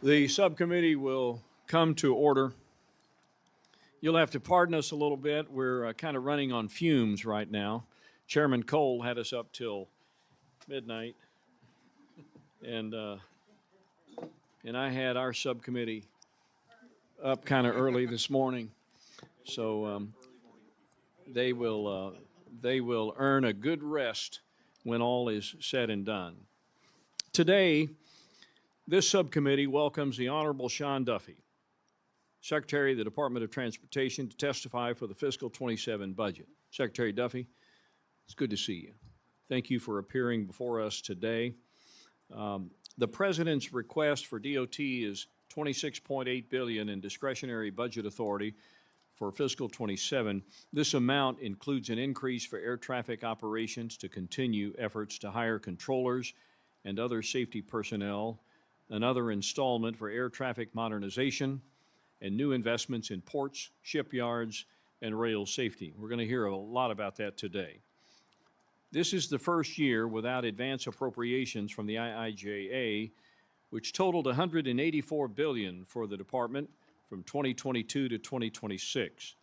The subcommittee will come to order. You'll have to pardon us a little bit. We're kind of running on fumes right now. Chairman Cole had us up till midnight, and I had our subcommittee up kind of early this morning, so they will earn a good rest when all is said and done. Today, this subcommittee welcomes the Honorable Sean Duffy, Secretary of the Department of Transportation, to testify for the fiscal 27 budget. Secretary Duffy, it's good to see you. Thank you for appearing before us today. The President's request for DOT is $26.8 billion in discretionary budget authority for fiscal 27. This amount includes an increase for air traffic operations to continue efforts to hire controllers and other safety personnel, another installment for air traffic modernization, and new investments in ports, shipyards, and rail safety. We're going to hear a lot about that today. This is the first year without advance appropriations from the IIJA, which totaled $184 billion for the department from 2022 to 2026.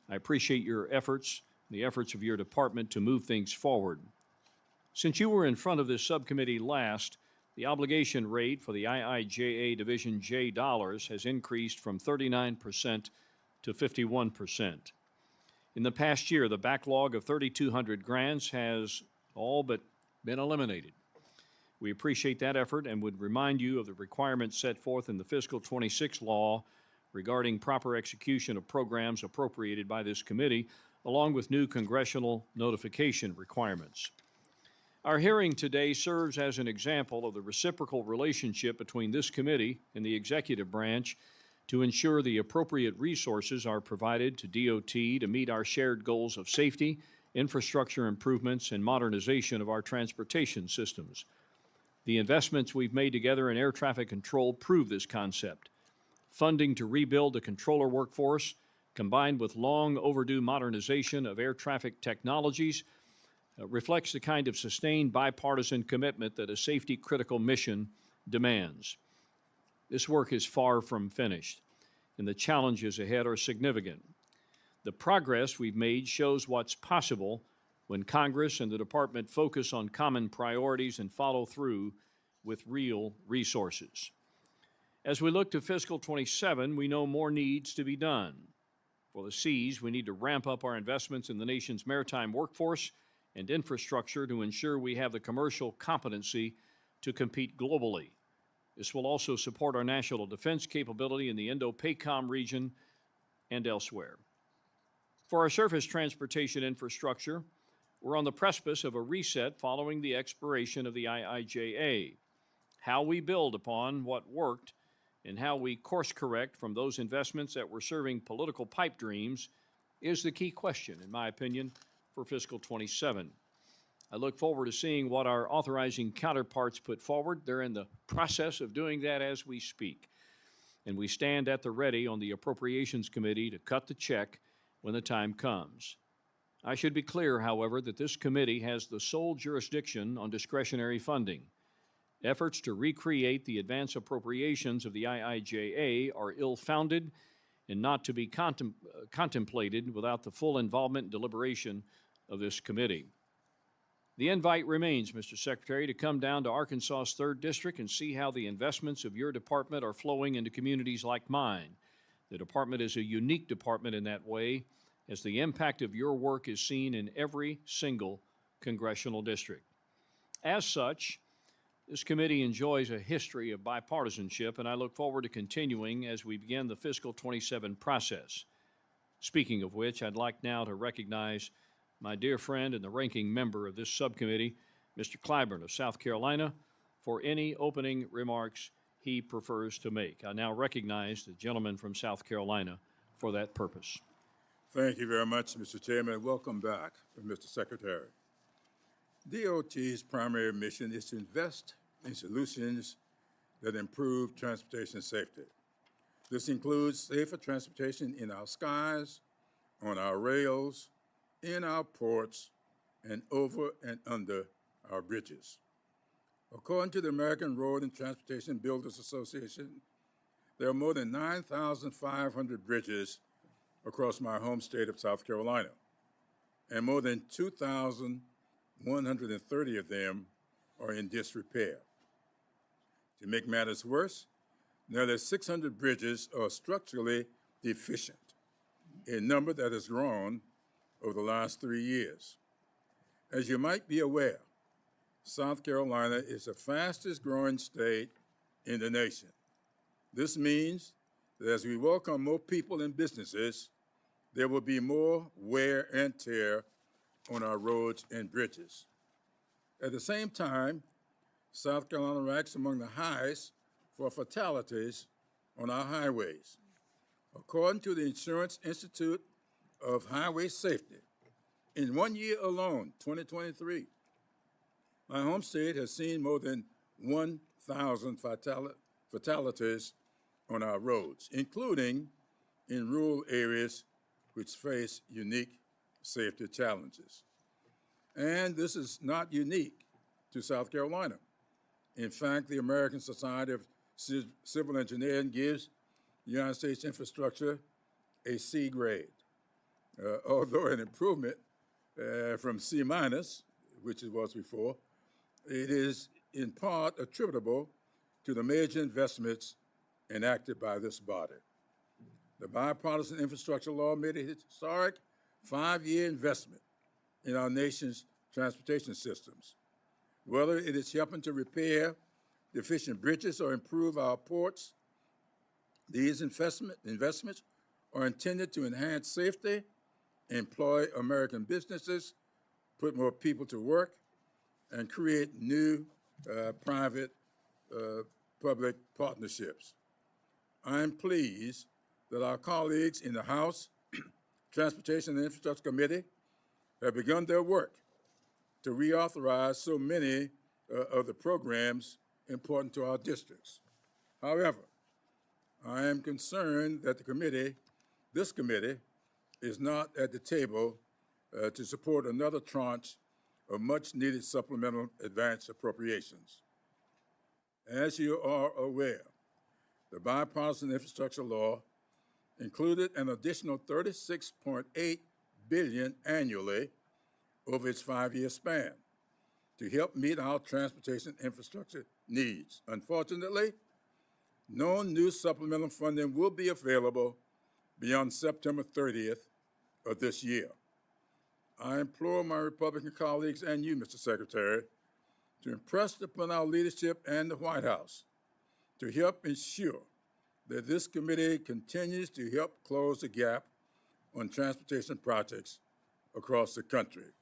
I appreciate your efforts, the efforts of your department to move things forward. Since you were in front of this subcommittee last, the obligation rate for the IIJA Division J dollars has increased from 39% to 51%. In the past year, the backlog of 3,200 grants has all but been eliminated. We appreciate that effort and would remind you of the requirements set forth in the fiscal 26 law regarding proper execution of programs appropriated by this committee, along with new congressional notification requirements. Our hearing today serves as an example of the reciprocal relationship between this committee and the executive branch to ensure the appropriate resources are provided to DOT to meet our shared goals of safety, infrastructure improvements, and modernization of our transportation systems. The investments we've made together in air traffic control prove this concept. Funding to rebuild the controller workforce, combined with long overdue modernization of air traffic technologies, reflects the kind of sustained bipartisan commitment that a safety-critical mission demands. This work is far from finished, and the challenges ahead are significant. The progress we've made shows what's possible when Congress and the department focus on common priorities and follow through with real resources. As we look to fiscal 27, we know more needs to be done. For the seas, we need to ramp up our investments in the nation's maritime workforce and infrastructure to ensure we have the commercial competency to compete globally. This will also support our national defense capability in the Indo-PACOM region and elsewhere. For our surface transportation infrastructure, we're on the precipice of a reset following the expiration of the IIJA. How we build upon what worked and how we course correct from those investments that were serving political pipe dreams is the key question, in my opinion, for fiscal 27. I look forward to seeing what our authorizing counterparts put forward. They're in the process of doing that as we speak. And we stand at the ready on the Appropriations Committee to cut the check when the time comes. I should be clear, however, that this committee has the sole jurisdiction on discretionary funding. Efforts to recreate the advance appropriations of the IIJA are ill-founded and not to be contemplated without the full involvement and deliberation of this committee. The invite remains, Mr. Secretary, to come down to Arkansas's 3rd District and see how the investments of your department are flowing into communities like mine. The department is a unique department in that way, as the impact of your work is seen in every single congressional district. As such, this committee enjoys a history of bipartisanship, and I look forward to continuing as we begin the fiscal 27 process. Speaking of which, I'd like now to recognize my dear friend and the ranking member of this subcommittee, Mr. Clyburn of South Carolina, for any opening remarks he prefers to make. I now recognize the gentleman from South Carolina for that purpose. Thank you very much, Mr. Chairman. Welcome back, Mr. Secretary. DOT's primary mission is to invest in solutions that improve transportation safety. This includes safer transportation in our skies, on our rails, in our ports, and over and under our bridges. According to the American Road and Transportation Builders Association, there are more than 9,500 bridges across my home state of South Carolina, and more than 2,130 of them are in disrepair. To make matters worse, nearly 600 bridges are structurally deficient, a number that has grown over the last 3 years. As you might be aware, South Carolina is the fastest growing state in the nation. This means that as we welcome more people and businesses, there will be more wear and tear on our roads and bridges. At the same time, South Carolina ranks among the highest for fatalities on our highways. According to the Insurance Institute of Highway Safety, in 1 year alone, 2023, my home state has seen more than 1,000 fatalities on our roads, including in rural areas which face unique safety challenges. And this is not unique to South Carolina. In fact, the American Society of Civil Engineering gives the United States infrastructure a C grade, although an improvement from C minus, which it was before. It is in part attributable to the major investments enacted by this body. The bipartisan infrastructure law made a historic 5-year investment in our nation's transportation systems. Whether it is helping to repair deficient bridges or improve our ports, these investments are intended to enhance safety, employ American businesses, put more people to work, and create new private-public partnerships. I'm pleased that our colleagues in the House Transportation and Infrastructure Committee have begun their work to reauthorize so many of the programs important to our districts. However, I am concerned that this committee, is not at the table to support another tranche of much-needed supplemental advance appropriations. As you are aware, the bipartisan infrastructure law included an additional $36.8 billion annually over its 5-year span to help meet our transportation infrastructure needs. Unfortunately, no new supplemental funding will be available beyond September 30th of this year. I implore my Republican colleagues and you, Mr. Secretary, to impress upon our leadership and the White House to help ensure that this committee continues to help close the gap on transportation projects across the country.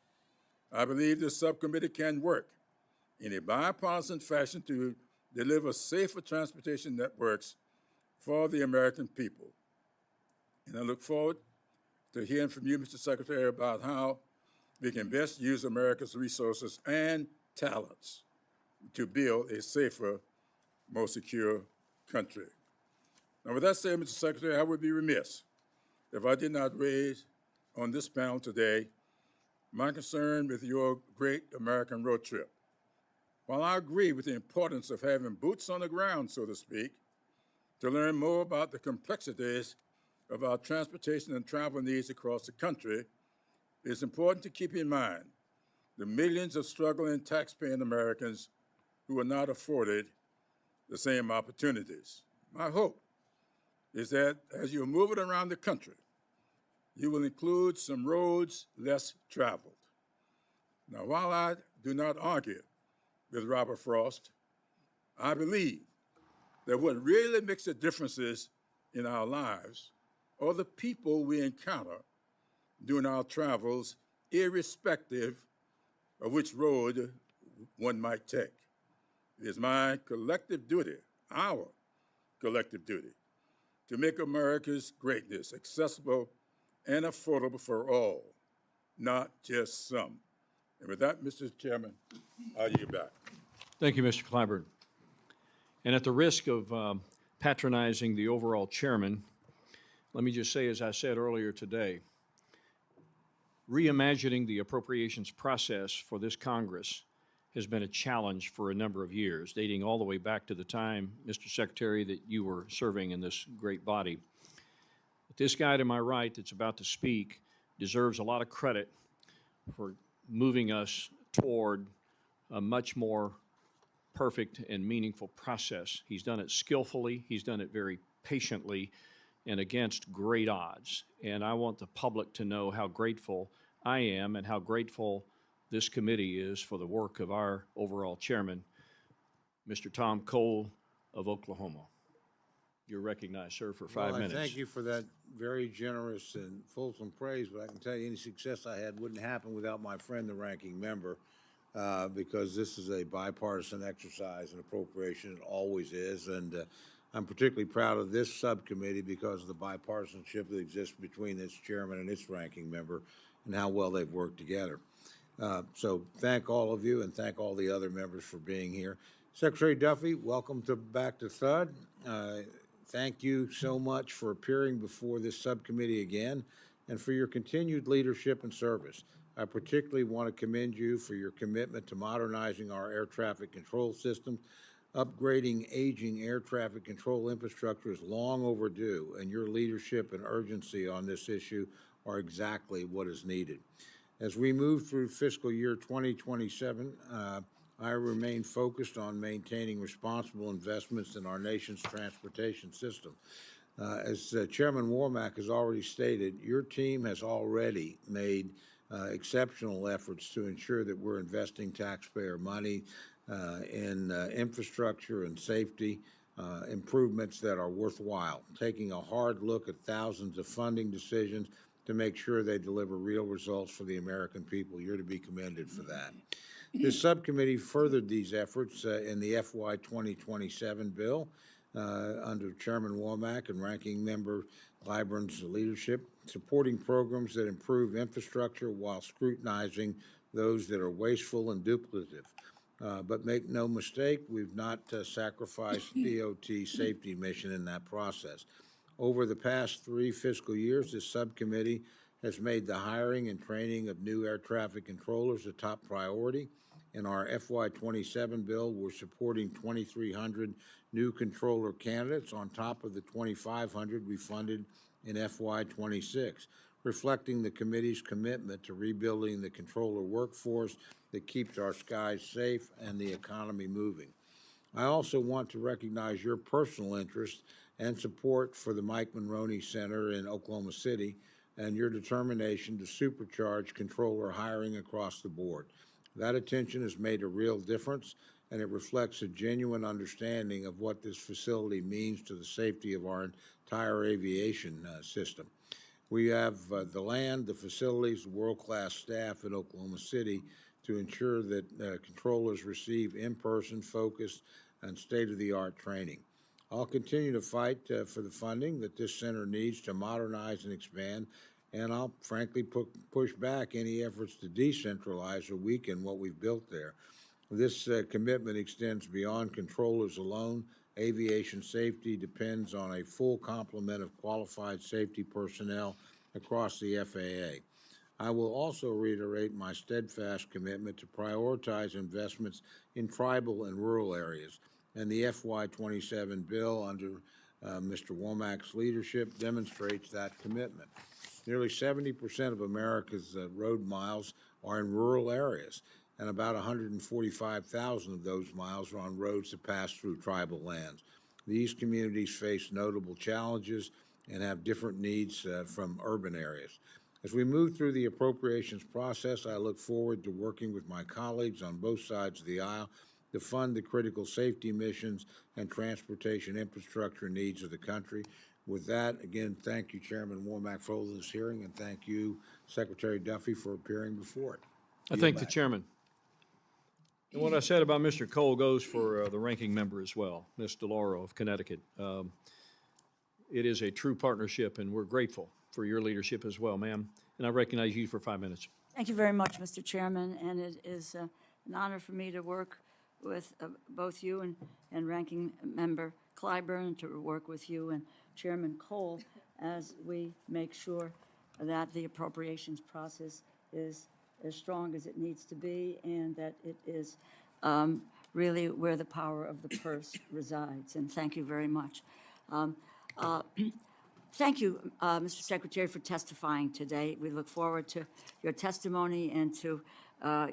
I believe this subcommittee can work in a bipartisan fashion to deliver safer transportation networks for the American people. And I look forward to hearing from you, Mr. Secretary, about how we can best use America's resources and talents to build a safer, more secure country. Now, with that said, Mr. Secretary, I would be remiss if I did not raise on this panel today my concern with your great American road trip. While I agree with the importance of having boots on the ground, so to speak, to learn more about the complexities of our transportation and travel needs across the country, it's important to keep in mind the millions of struggling tax-paying Americans who are not afforded the same opportunities. My hope is that as you're moving around the country, you will include some roads less traveled. Now, while I do not argue with Robert Frost, I believe that what really makes a difference in our lives are the people we encounter during our travels, irrespective of which road one might take. It is my collective duty, our collective duty, to make America's greatness accessible and affordable for all, not just some. And with that, Mr. Chairman, I yield back. Thank you, Mr. Clyburn. And at the risk of patronizing the overall chairman, let me just say, as I said earlier today, reimagining the appropriations process for this Congress has been a challenge for a number of years, dating all the way back to the time, Mr. Secretary, that you were serving in this great body. But this guy to my right that's about to speak deserves a lot of credit for moving us toward a much more perfect and meaningful process. He's done it skillfully, he's done it very patiently, and against great odds. And I want the public to know how grateful I am and how grateful this committee is for the work of our overall chairman, Mr. Tom Cole of Oklahoma. You're recognized, sir, for 5 minutes. Thank you for that very generous and fulsome praise, but I can tell you any success I had wouldn't happen without my friend, the ranking member, because this is a bipartisan exercise in appropriation. It always is, and I'm particularly proud of this subcommittee because of the bipartisanship that exists between its chairman and its ranking member and how well they've worked together. So thank all of you and thank all the other members for being here. Secretary Duffy, welcome back to THUD. Thank you so much for appearing before this subcommittee again and for your continued leadership and service. I particularly want to commend you for your commitment to modernizing our air traffic control system. Upgrading aging air traffic control infrastructure is long overdue, and your leadership and urgency on this issue are exactly what is needed. As we move through fiscal year 2027, I remain focused on maintaining responsible investments in our nation's transportation system. As Chairman Womack has already stated, your team has already made exceptional efforts to ensure that we're investing taxpayer money in infrastructure and safety improvements that are worthwhile, taking a hard look at thousands of funding decisions to make sure they deliver real results for the American people. You're to be commended for that. This subcommittee furthered these efforts in the FY27 bill under Chairman Womack and Ranking Member Clyburn's leadership, supporting programs that improve infrastructure while scrutinizing those that are wasteful and duplicative. But make no mistake, we've not sacrificed DOT safety mission in that process. Over the past 3 fiscal years, this subcommittee has made the hiring and training of new air traffic controllers a top priority. In our FY27 bill, we're supporting 2,300 new controller candidates on top of the 2,500 we funded in FY26, reflecting the committee's commitment to rebuilding the controller workforce that keeps our skies safe and the economy moving. I also want to recognize your personal interest and support for the Mike Monroney Center in Oklahoma City and your determination to supercharge controller hiring across the board. That attention has made a real difference, and it reflects a genuine understanding of what this facility means to the safety of our entire aviation system. We have the land, the facilities, world-class staff in Oklahoma City to ensure that controllers receive in-person, focused, and state-of-the-art training. I'll continue to fight for the funding that this center needs to modernize and expand, and I'll frankly push back any efforts to decentralize or weaken what we've built there. This commitment extends beyond controllers alone. Aviation safety depends on a full complement of qualified safety personnel across the FAA. I will also reiterate my steadfast commitment to prioritize investments in tribal and rural areas, and the FY27 bill under Mr. Womack's leadership demonstrates that commitment. Nearly 70% of America's road miles are in rural areas, and about 145,000 of those miles are on roads that pass through tribal lands. These communities face notable challenges and have different needs from urban areas. As we move through the appropriations process, I look forward to working with my colleagues on both sides of the aisle to fund the critical safety missions and transportation infrastructure needs of the country. With that, again, thank you, Chairman Womack, for holding this hearing, and thank you, Secretary Duffy, for appearing before it. I thank the chairman. And what I said about Mr. Cole goes for the ranking member as well, Ms. DeLauro of Connecticut. It is a true partnership, and we're grateful for your leadership as well, ma'am. And I recognize you for 5 minutes. Thank you very much, Mr. Chairman, and it is an honor for me to work with both you and Ranking Member Clyburn, to work with you and Chairman Cole as we make sure that the appropriations process is as strong as it needs to be, and that it is really where the power of the purse resides. And thank you very much. Thank you, Mr. Secretary, for testifying today. We look forward to your testimony and to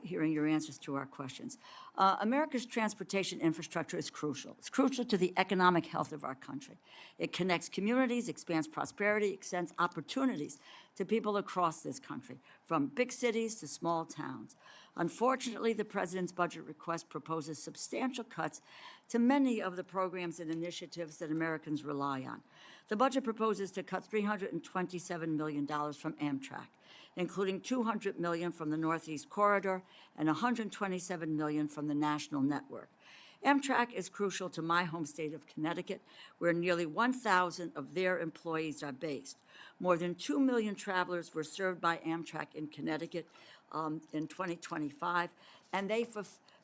hearing your answers to our questions. America's transportation infrastructure is crucial. It's crucial to the economic health of our country. It connects communities, expands prosperity, extends opportunities to people across this country, from big cities to small towns. Unfortunately, the President's budget request proposes substantial cuts to many of the programs and initiatives that Americans rely on. The budget proposes to cut $327 million from Amtrak, including $200 million from the Northeast Corridor and $127 million from the national network. Amtrak is crucial to my home state of Connecticut, where nearly 1,000 of their employees are based. More than 2 million travelers were served by Amtrak in Connecticut in 2025, and they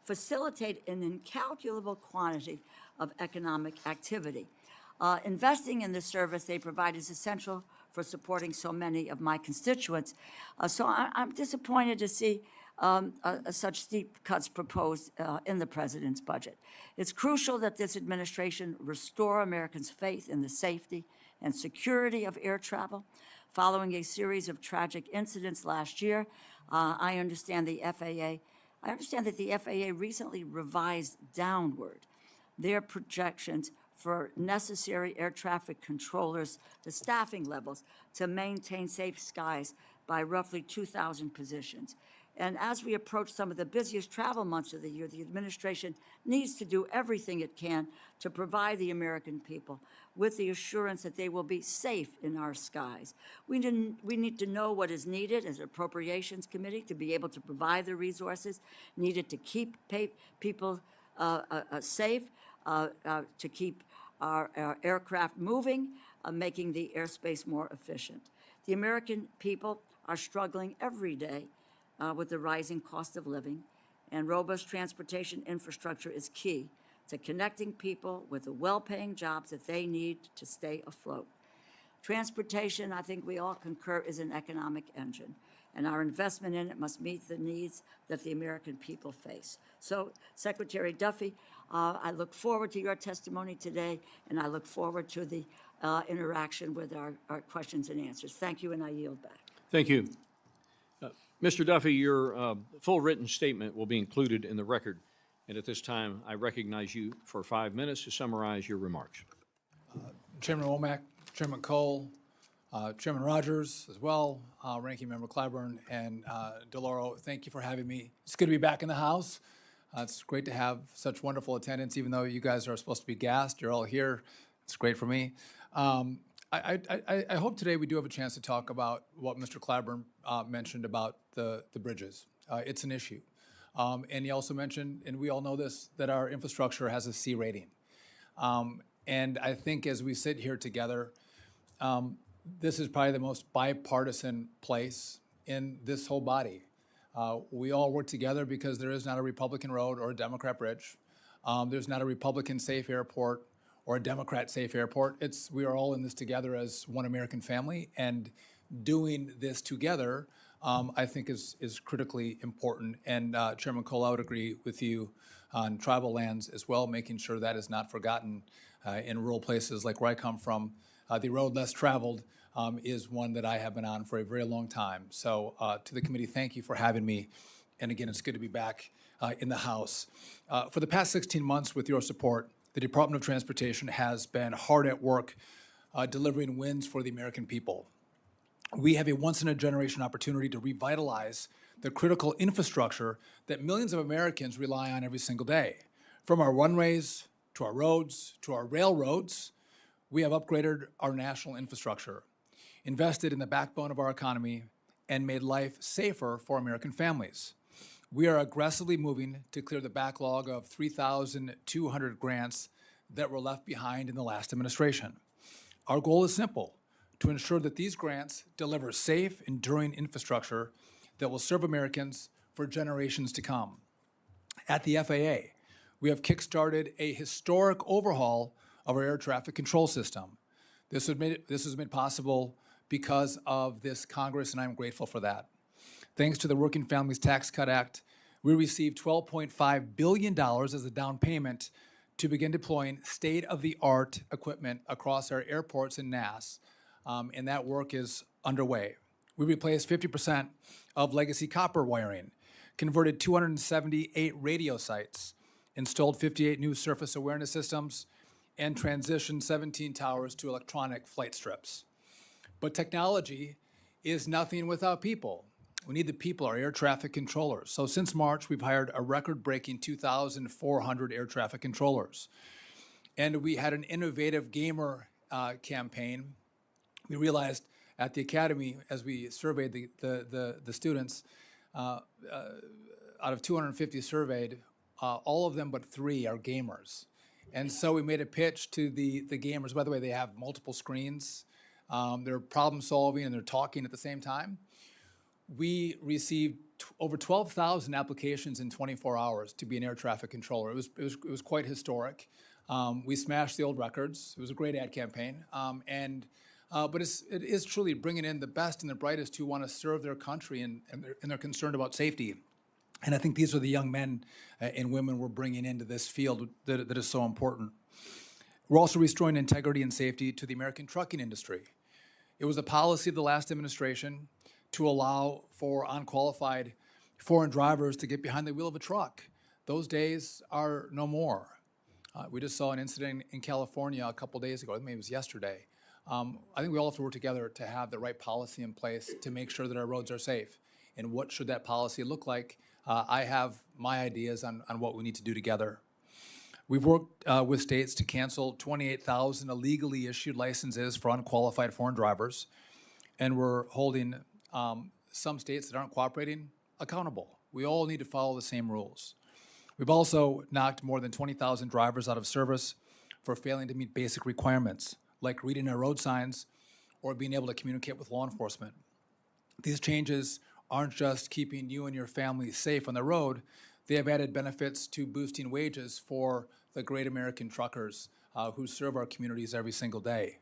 facilitate an incalculable quantity of economic activity. Investing in this service they provide is essential for supporting so many of my constituents. So I'm disappointed to see such steep cuts proposed in the President's budget. It's crucial that this administration restore Americans' faith in the safety and security of air travel. Following a series of tragic incidents last year, I understand that the FAA recently revised downward their projections for necessary air traffic controllers, the staffing levels, to maintain safe skies by roughly 2,000 positions. And as we approach some of the busiest travel months of the year, the administration needs to do everything it can to provide the American people with the assurance that they will be safe in our skies. We need to know what is needed as an Appropriations Committee to be able to provide the resources needed to keep people safe, to keep our aircraft moving, making the airspace more efficient. The American people are struggling every day with the rising cost of living, and robust transportation infrastructure is key to connecting people with the well-paying jobs that they need to stay afloat. Transportation, I think we all concur, is an economic engine, and our investment in it must meet the needs that the American people face. So, Secretary Duffy, I look forward to your testimony today, and I look forward to the interaction with our questions and answers. Thank you, and I yield back. Thank you. Mr. Duffy, your full written statement will be included in the record. And at this time, I recognize you for 5 minutes to summarize your remarks. Chairman Womack, Chairman Cole, Chairman Rogers as well, Ranking Member Clyburn, and DeLauro, thank you for having me. It's good to be back in the House. It's great to have such wonderful attendance, even though you guys are supposed to be gassed. You're all here. It's great for me. I hope today we do have a chance to talk about what Mr. Clyburn mentioned about the bridges. It's an issue. And he also mentioned, and we all know this, that our infrastructure has a C rating. And I think as we sit here together, this is probably the most bipartisan place in this whole body. We all work together because there is not a Republican road or a Democrat bridge. There's not a Republican safe airport or a Democrat safe airport. We are all in this together as one American family, and doing this together, I think is critically important. And Chairman Cole, I would agree with you on tribal lands as well, making sure that is not forgotten in rural places like where I come from. The road less traveled is one that I have been on for a very long time. So to the committee, thank you for having me. And again, it's good to be back in the House. For the past 16 months, with your support, the Department of Transportation has been hard at work delivering wins for the American people. We have a once-in-a-generation opportunity to revitalize the critical infrastructure that millions of Americans rely on every single day. From our runways, to our roads, to our railroads, we have upgraded our national infrastructure, invested in the backbone of our economy, and made life safer for American families. We are aggressively moving to clear the backlog of 3,200 grants that were left behind in the last administration. Our goal is simple: to ensure that these grants deliver safe, enduring infrastructure that will serve Americans for generations to come. At the FAA, we have kickstarted a historic overhaul of our air traffic control system. This was made possible because of this Congress, and I'm grateful for that. Thanks to the Working Families Tax Cut Act, we received $12.5 billion as a down payment to begin deploying state-of-the-art equipment across our airports and NAS, and that work is underway. We replaced 50% of legacy copper wiring, converted 278 radio sites, installed 58 new surface awareness systems, and transitioned 17 towers to electronic flight strips. But technology is nothing without people. We need the people, our air traffic controllers. So since March, we've hired a record-breaking 2,400 air traffic controllers. And we had an innovative gamer campaign. We realized at the academy, as we surveyed the students, out of 250 surveyed, all of them but 3 are gamers. And so we made a pitch to the gamers. By the way, they have multiple screens. They're problem solving and they're talking at the same time. We received over 12,000 applications in 24 hours to be an air traffic controller. It was quite historic. We smashed the old records. It was a great ad campaign. But it is truly bringing in the best and the brightest who want to serve their country and they're concerned about safety. And I think these are the young men and women we're bringing into this field that is so important. We're also restoring integrity and safety to the American trucking industry. It was a policy of the last administration to allow for unqualified foreign drivers to get behind the wheel of a truck. Those days are no more. We just saw an incident in California a couple days ago, maybe it was yesterday. I think we all have to work together to have the right policy in place to make sure that our roads are safe. And what should that policy look like? I have my ideas on what we need to do together. We've worked with states to cancel 28,000 illegally issued licenses for unqualified foreign drivers, and we're holding some states that aren't cooperating accountable. We all need to follow the same rules. We've also knocked more than 20,000 drivers out of service for failing to meet basic requirements, like reading our road signs or being able to communicate with law enforcement. These changes aren't just keeping you and your family safe on the road, they have added benefits to boosting wages for the great American truckers who serve our communities every single day.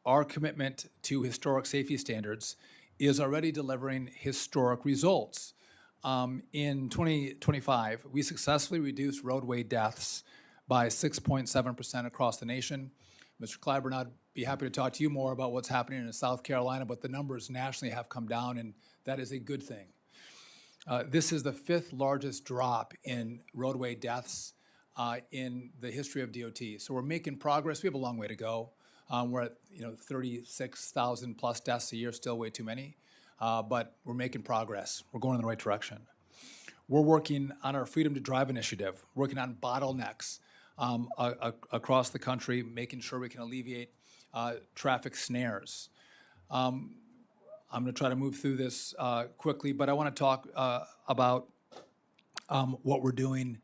Our commitment to historic safety standards is already delivering historic results. In 2025, we successfully reduced roadway deaths by 6.7% across the nation. Mr. Clyburn, I'd be happy to talk to you more about what's happening in South Carolina, but the numbers nationally have come down, and that is a good thing. This is the 5th largest drop in roadway deaths in the history of DOT. So we're making progress. We have a long way to go. We're at 36,000 plus deaths a year, still way too many, but we're making progress. We're going in the right direction. We're working on our Freedom to Drive initiative, working on bottlenecks across the country, making sure we can alleviate traffic snares. I'm going to try to move through this quickly, but I want to talk about what we're doing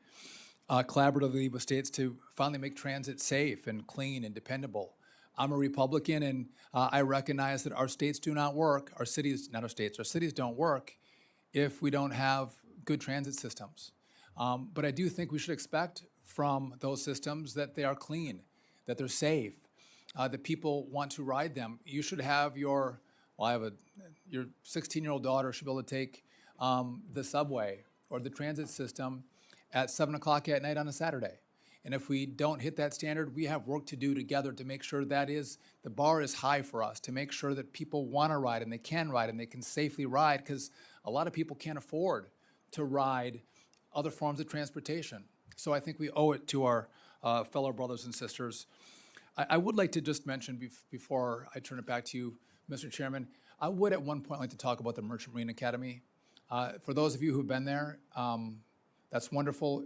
collaboratively with states to finally make transit safe and clean and dependable. I'm a Republican, and I recognize that our states do not work, our cities don't work if we don't have good transit systems. But I do think we should expect from those systems that they are clean, that they're safe, that people want to ride them. You should have your 16-year-old daughter should be able to take the subway or the transit system at 7 o'clock at night on a Saturday. And if we don't hit that standard, we have work to do together to make sure the bar is high for us, to make sure that people want to ride and they can safely ride, because a lot of people can't afford to ride other forms of transportation. So I think we owe it to our fellow brothers and sisters. I would like to just mention before I turn it back to you, Mr. Chairman, I would at one point like to talk about the Merchant Marine Academy. For those of you who've been there, that's wonderful.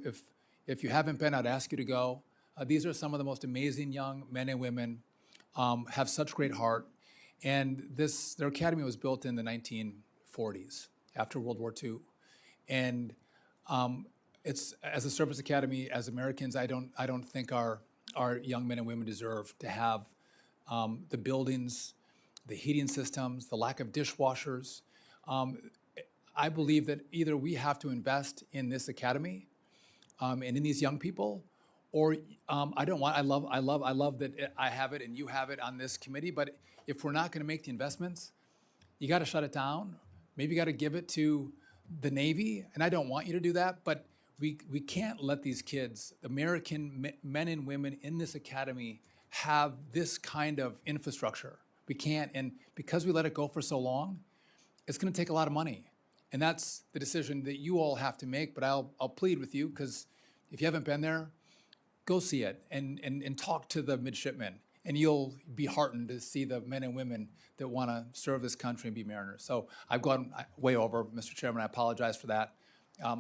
If you haven't been, I'd ask you to go. These are some of the most amazing young men and women, have such great heart. And their academy was built in the 1940s, after World War II. And it's, as a service academy, as Americans, I don't think our young men and women deserve to have the buildings, the heating systems, the lack of dishwashers. I believe that either we have to invest in this academy and in these young people, or I love that I have it and you have it on this committee, but if we're not going to make the investments, you got to shut it down. Maybe you got to give it to the Navy, and I don't want you to do that, but we can't let these kids, American men and women in this academy, have this kind of infrastructure. We can't, and because we let it go for so long, it's going to take a lot of money. And that's the decision that you all have to make, but I'll plead with you, because if you haven't been there, go see it and talk to the midshipmen, and you'll be heartened to see the men and women that want to serve this country and be mariners. So I've gone way over, Mr. Chairman. I apologize for that.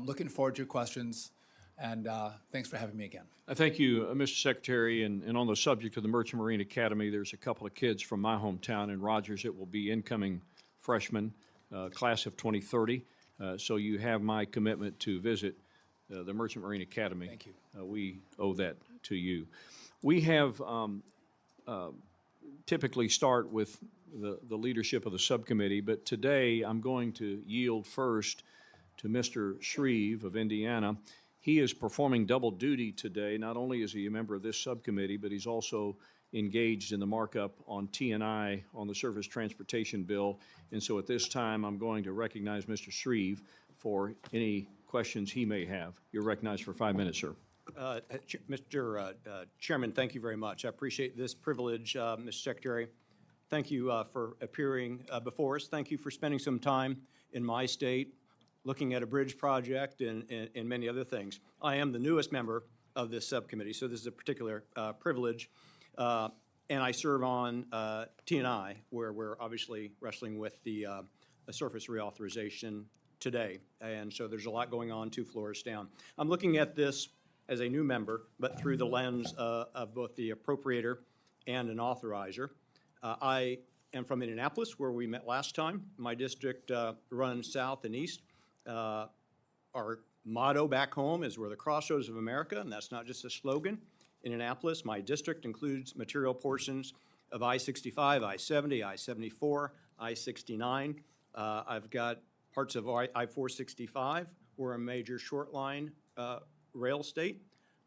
Looking forward to your questions, and thanks for having me again. Thank you, Mr. Secretary. And on the subject of the Merchant Marine Academy, there's a couple of kids from my hometown in Rogers that will be incoming freshmen, class of 2030. So you have my commitment to visit the Merchant Marine Academy. Thank you. We owe that to you. We have typically start with the leadership of the subcommittee, but today I'm going to yield first to Mr. Shreve of Indiana. He is performing double duty today. Not only is he a member of this subcommittee, but he's also engaged in the markup on T&I on the Surface Transportation Bill. And so at this time, I'm going to recognize Mr. Shreve for any questions he may have. You're recognized for 5 minutes, sir. Mr. Chairman, thank you very much. I appreciate this privilege, Mr. Secretary. Thank you for appearing before us. Thank you for spending some time in my state looking at a bridge project and many other things. I am the newest member of this subcommittee, so this is a particular privilege. And I serve on T&I, where we're obviously wrestling with the surface reauthorization today. And so there's a lot going on 2 floors down. I'm looking at this as a new member, but through the lens of both the appropriator and an authorizer. I am from Indianapolis, where we met last time. My district runs south and east. Our motto back home is we're the crossroads of America, and that's not just a slogan. Indianapolis, my district, includes material portions of I-65, I-70, I-74, I-69. I've got parts of I-465. We're a major short line rail state.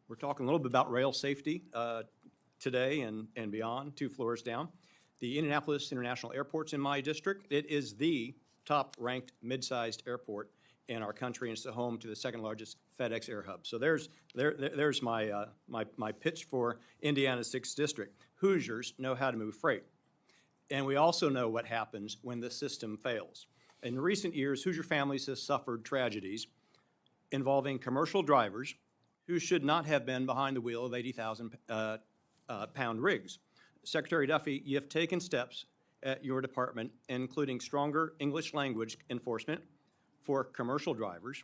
We're talking a little bit about rail safety today and beyond, 2 floors down. The Indianapolis International Airport's in my district. It is the top-ranked mid-sized airport in our country, and it's the home to the 2nd largest FedEx air hub. So there's my pitch for Indiana's 6th district. Hoosiers know how to move freight, and we also know what happens when the system fails. In recent years, Hoosier families have suffered tragedies involving commercial drivers who should not have been behind the wheel of 80,000-pound rigs. Secretary Duffy, you have taken steps at your department, including stronger English language enforcement for commercial drivers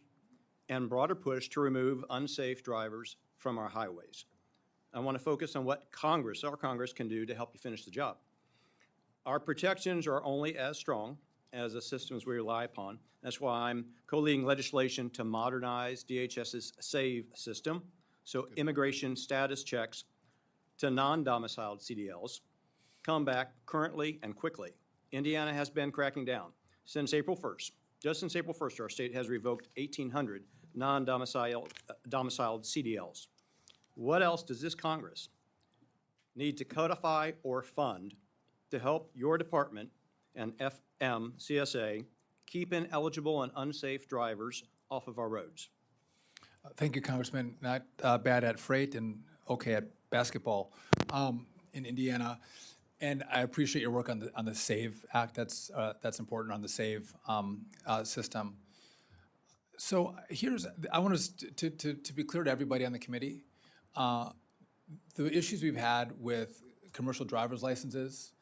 and broader push to remove unsafe drivers from our highways. I want to focus on what our Congress can do to help you finish the job. Our protections are only as strong as the systems we rely upon. That's why I'm co-leading legislation to modernize DHS's SAVE system, so immigration status checks to non-domiciled CDLs come back currently and quickly. Indiana has been cracking down. Since April 1st, just since April 1st, our state has revoked 1,800 non-domiciled CDLs. What else does this Congress need to codify or fund to help your department and FMCSA keep ineligible and unsafe drivers off of our roads? Thank you, Congressman. Not bad at freight and okay at basketball in Indiana. And I appreciate your work on the SAVE Act. That's important, on the SAVE system. So I want us to be clear to everybody on the committee. The issues we've had with commercial driver's licenses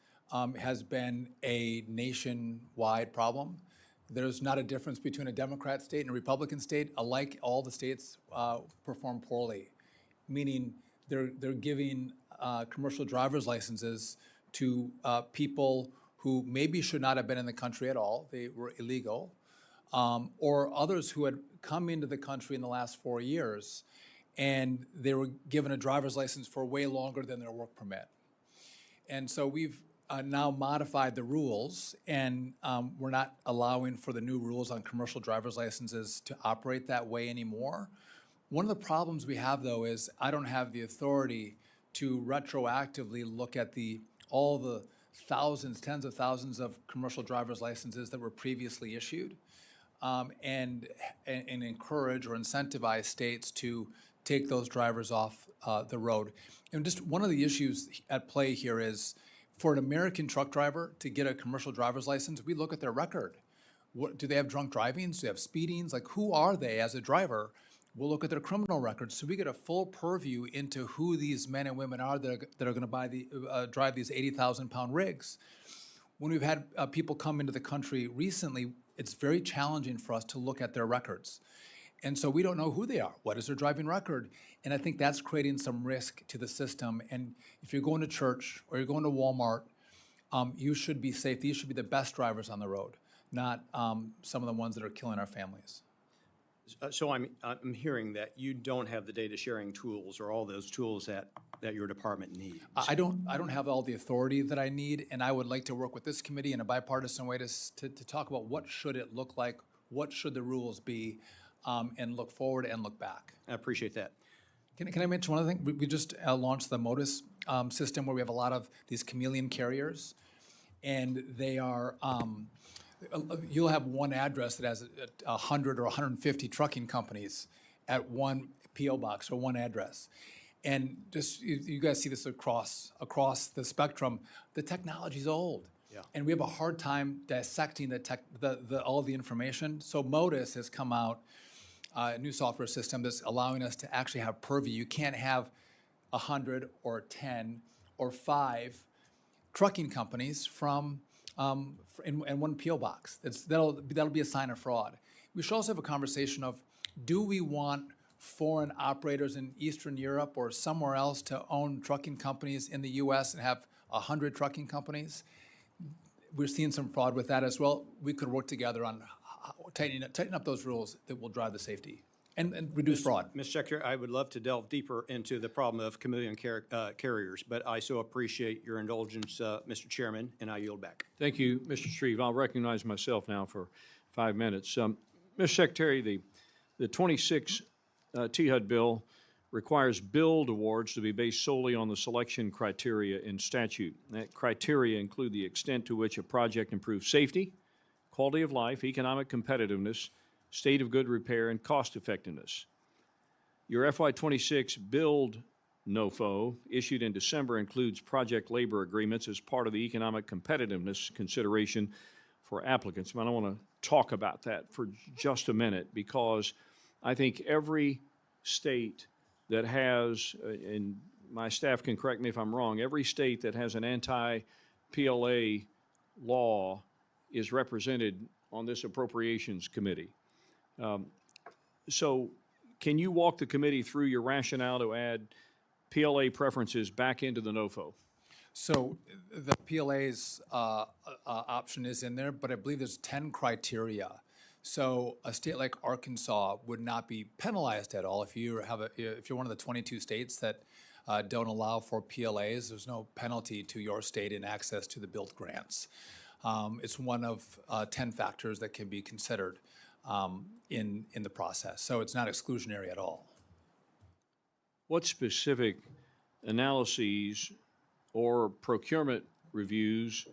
has been a nationwide problem. There's not a difference between a Democrat state and a Republican state. Alike, all the states perform poorly, meaning they're giving commercial driver's licenses to people who maybe should not have been in the country at all. They were illegal, or others who had come into the country in the last 4 years, and they were given a driver's license for way longer than their work permit. And so we've now modified the rules, and we're not allowing for the new rules on commercial driver's licenses to operate that way anymore. One of the problems we have, though, is I don't have the authority to retroactively look at all the thousands, tens of thousands of commercial driver's licenses that were previously issued, and encourage or incentivize states to take those drivers off the road. And just one of the issues at play here is, for an American truck driver to get a commercial driver's license, we look at their record. What, do they have drunk drivings? Do they have speedings? Like, who are they as a driver? We'll look at their criminal records, so we get a full purview into who these men and women are that are going to drive these 80,000-pound rigs. When we've had people come into the country recently, it's very challenging for us to look at their records. And so we don't know who they are. What is their driving record? And I think that's creating some risk to the system. And if you're going to church or you're going to Walmart, you should be safe. These should be the best drivers on the road, not some of the ones that are killing our families. So I'm hearing that you don't have the data sharing tools or all those tools that your department needs. I don't have all the authority that I need, and I would like to work with this committee in a bipartisan way to talk about what should it look like, what should the rules be, and look forward and look back. I appreciate that. Can I mention one other thing? We just launched the MODIS system, where we have a lot of these chameleon carriers, and they are, you'll have one address that has 100 or 150 trucking companies at one PO box or one address. And just, you guys see this across the spectrum. The technology's old. Yeah. And we have a hard time dissecting all the information. So MODIS has come out, a new software system that's allowing us to actually have purview. You can't have 100 or 10 or 5 trucking companies from in one PO box. That'll be a sign of fraud. We should also have a conversation of, do we want foreign operators in Eastern Europe or somewhere else to own trucking companies in the U.S. and have 100 trucking companies? We're seeing some fraud with that as well. We could work together on tighten up those rules that will drive the safety and reduce fraud. Mr. Secretary, I would love to delve deeper into the problem of chameleon carriers, but I so appreciate your indulgence, Mr. Chairman, and I yield back. Thank you, Mr. Shreve. I'll recognize myself now for 5 minutes. Mr. Secretary, the 26 THUD bill requires build awards to be based solely on the selection criteria in statute. That criteria include the extent to which a project improves safety, quality of life, economic competitiveness, state of good repair, and cost effectiveness. Your FY26 build NOFO issued in December includes project labor agreements as part of the economic competitiveness consideration for applicants. But I want to talk about that for just a minute, because I think every state that has, and my staff can correct me if I'm wrong, every state that has an anti-PLA law is represented on this Appropriations Committee. So can you walk the committee through your rationale to add PLA preferences back into the NOFO? So the PLA's option is in there, but I believe there's 10 criteria. So a state like Arkansas would not be penalized at all if you're one of the 22 states that don't allow for PLAs. There's no penalty to your state in access to the built grants. It's one of 10 factors that can be considered in the process. So it's not exclusionary at all. What specific analyses or procurement reviews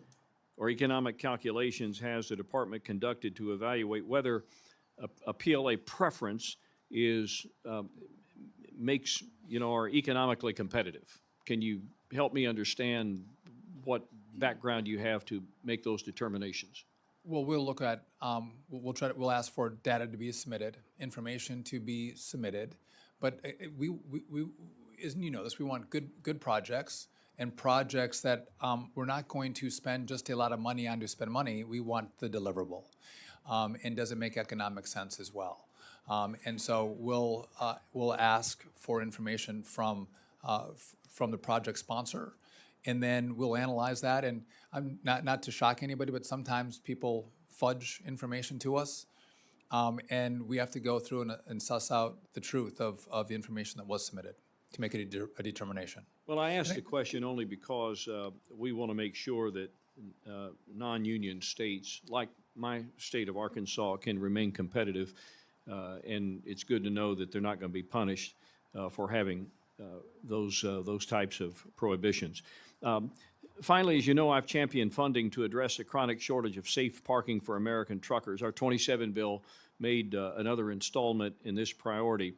or economic calculations has the department conducted to evaluate whether a PLA preference makes are economically competitive? Can you help me understand what background you have to make those determinations? Well, we'll look at we'll ask for data to be submitted, information to be submitted, but we isn't this, we want good projects. And projects that we're not going to spend just a lot of money on to spend money. We want the deliverable. And does it make economic sense as well? And so we'll ask for information from the project sponsor, and then we'll analyze that. And I'm not to shock anybody, but sometimes people fudge information to us, and we have to go through and suss out the truth of the information that was submitted to make a determination. Well, I asked the question only because we want to make sure that non-union states, like my state of Arkansas, can remain competitive, and it's good to know that they're not going to be punished for having those types of prohibitions. Finally, as you know, I've championed funding to address the chronic shortage of safe parking for American truckers. Our 27 bill made another installment in this priority.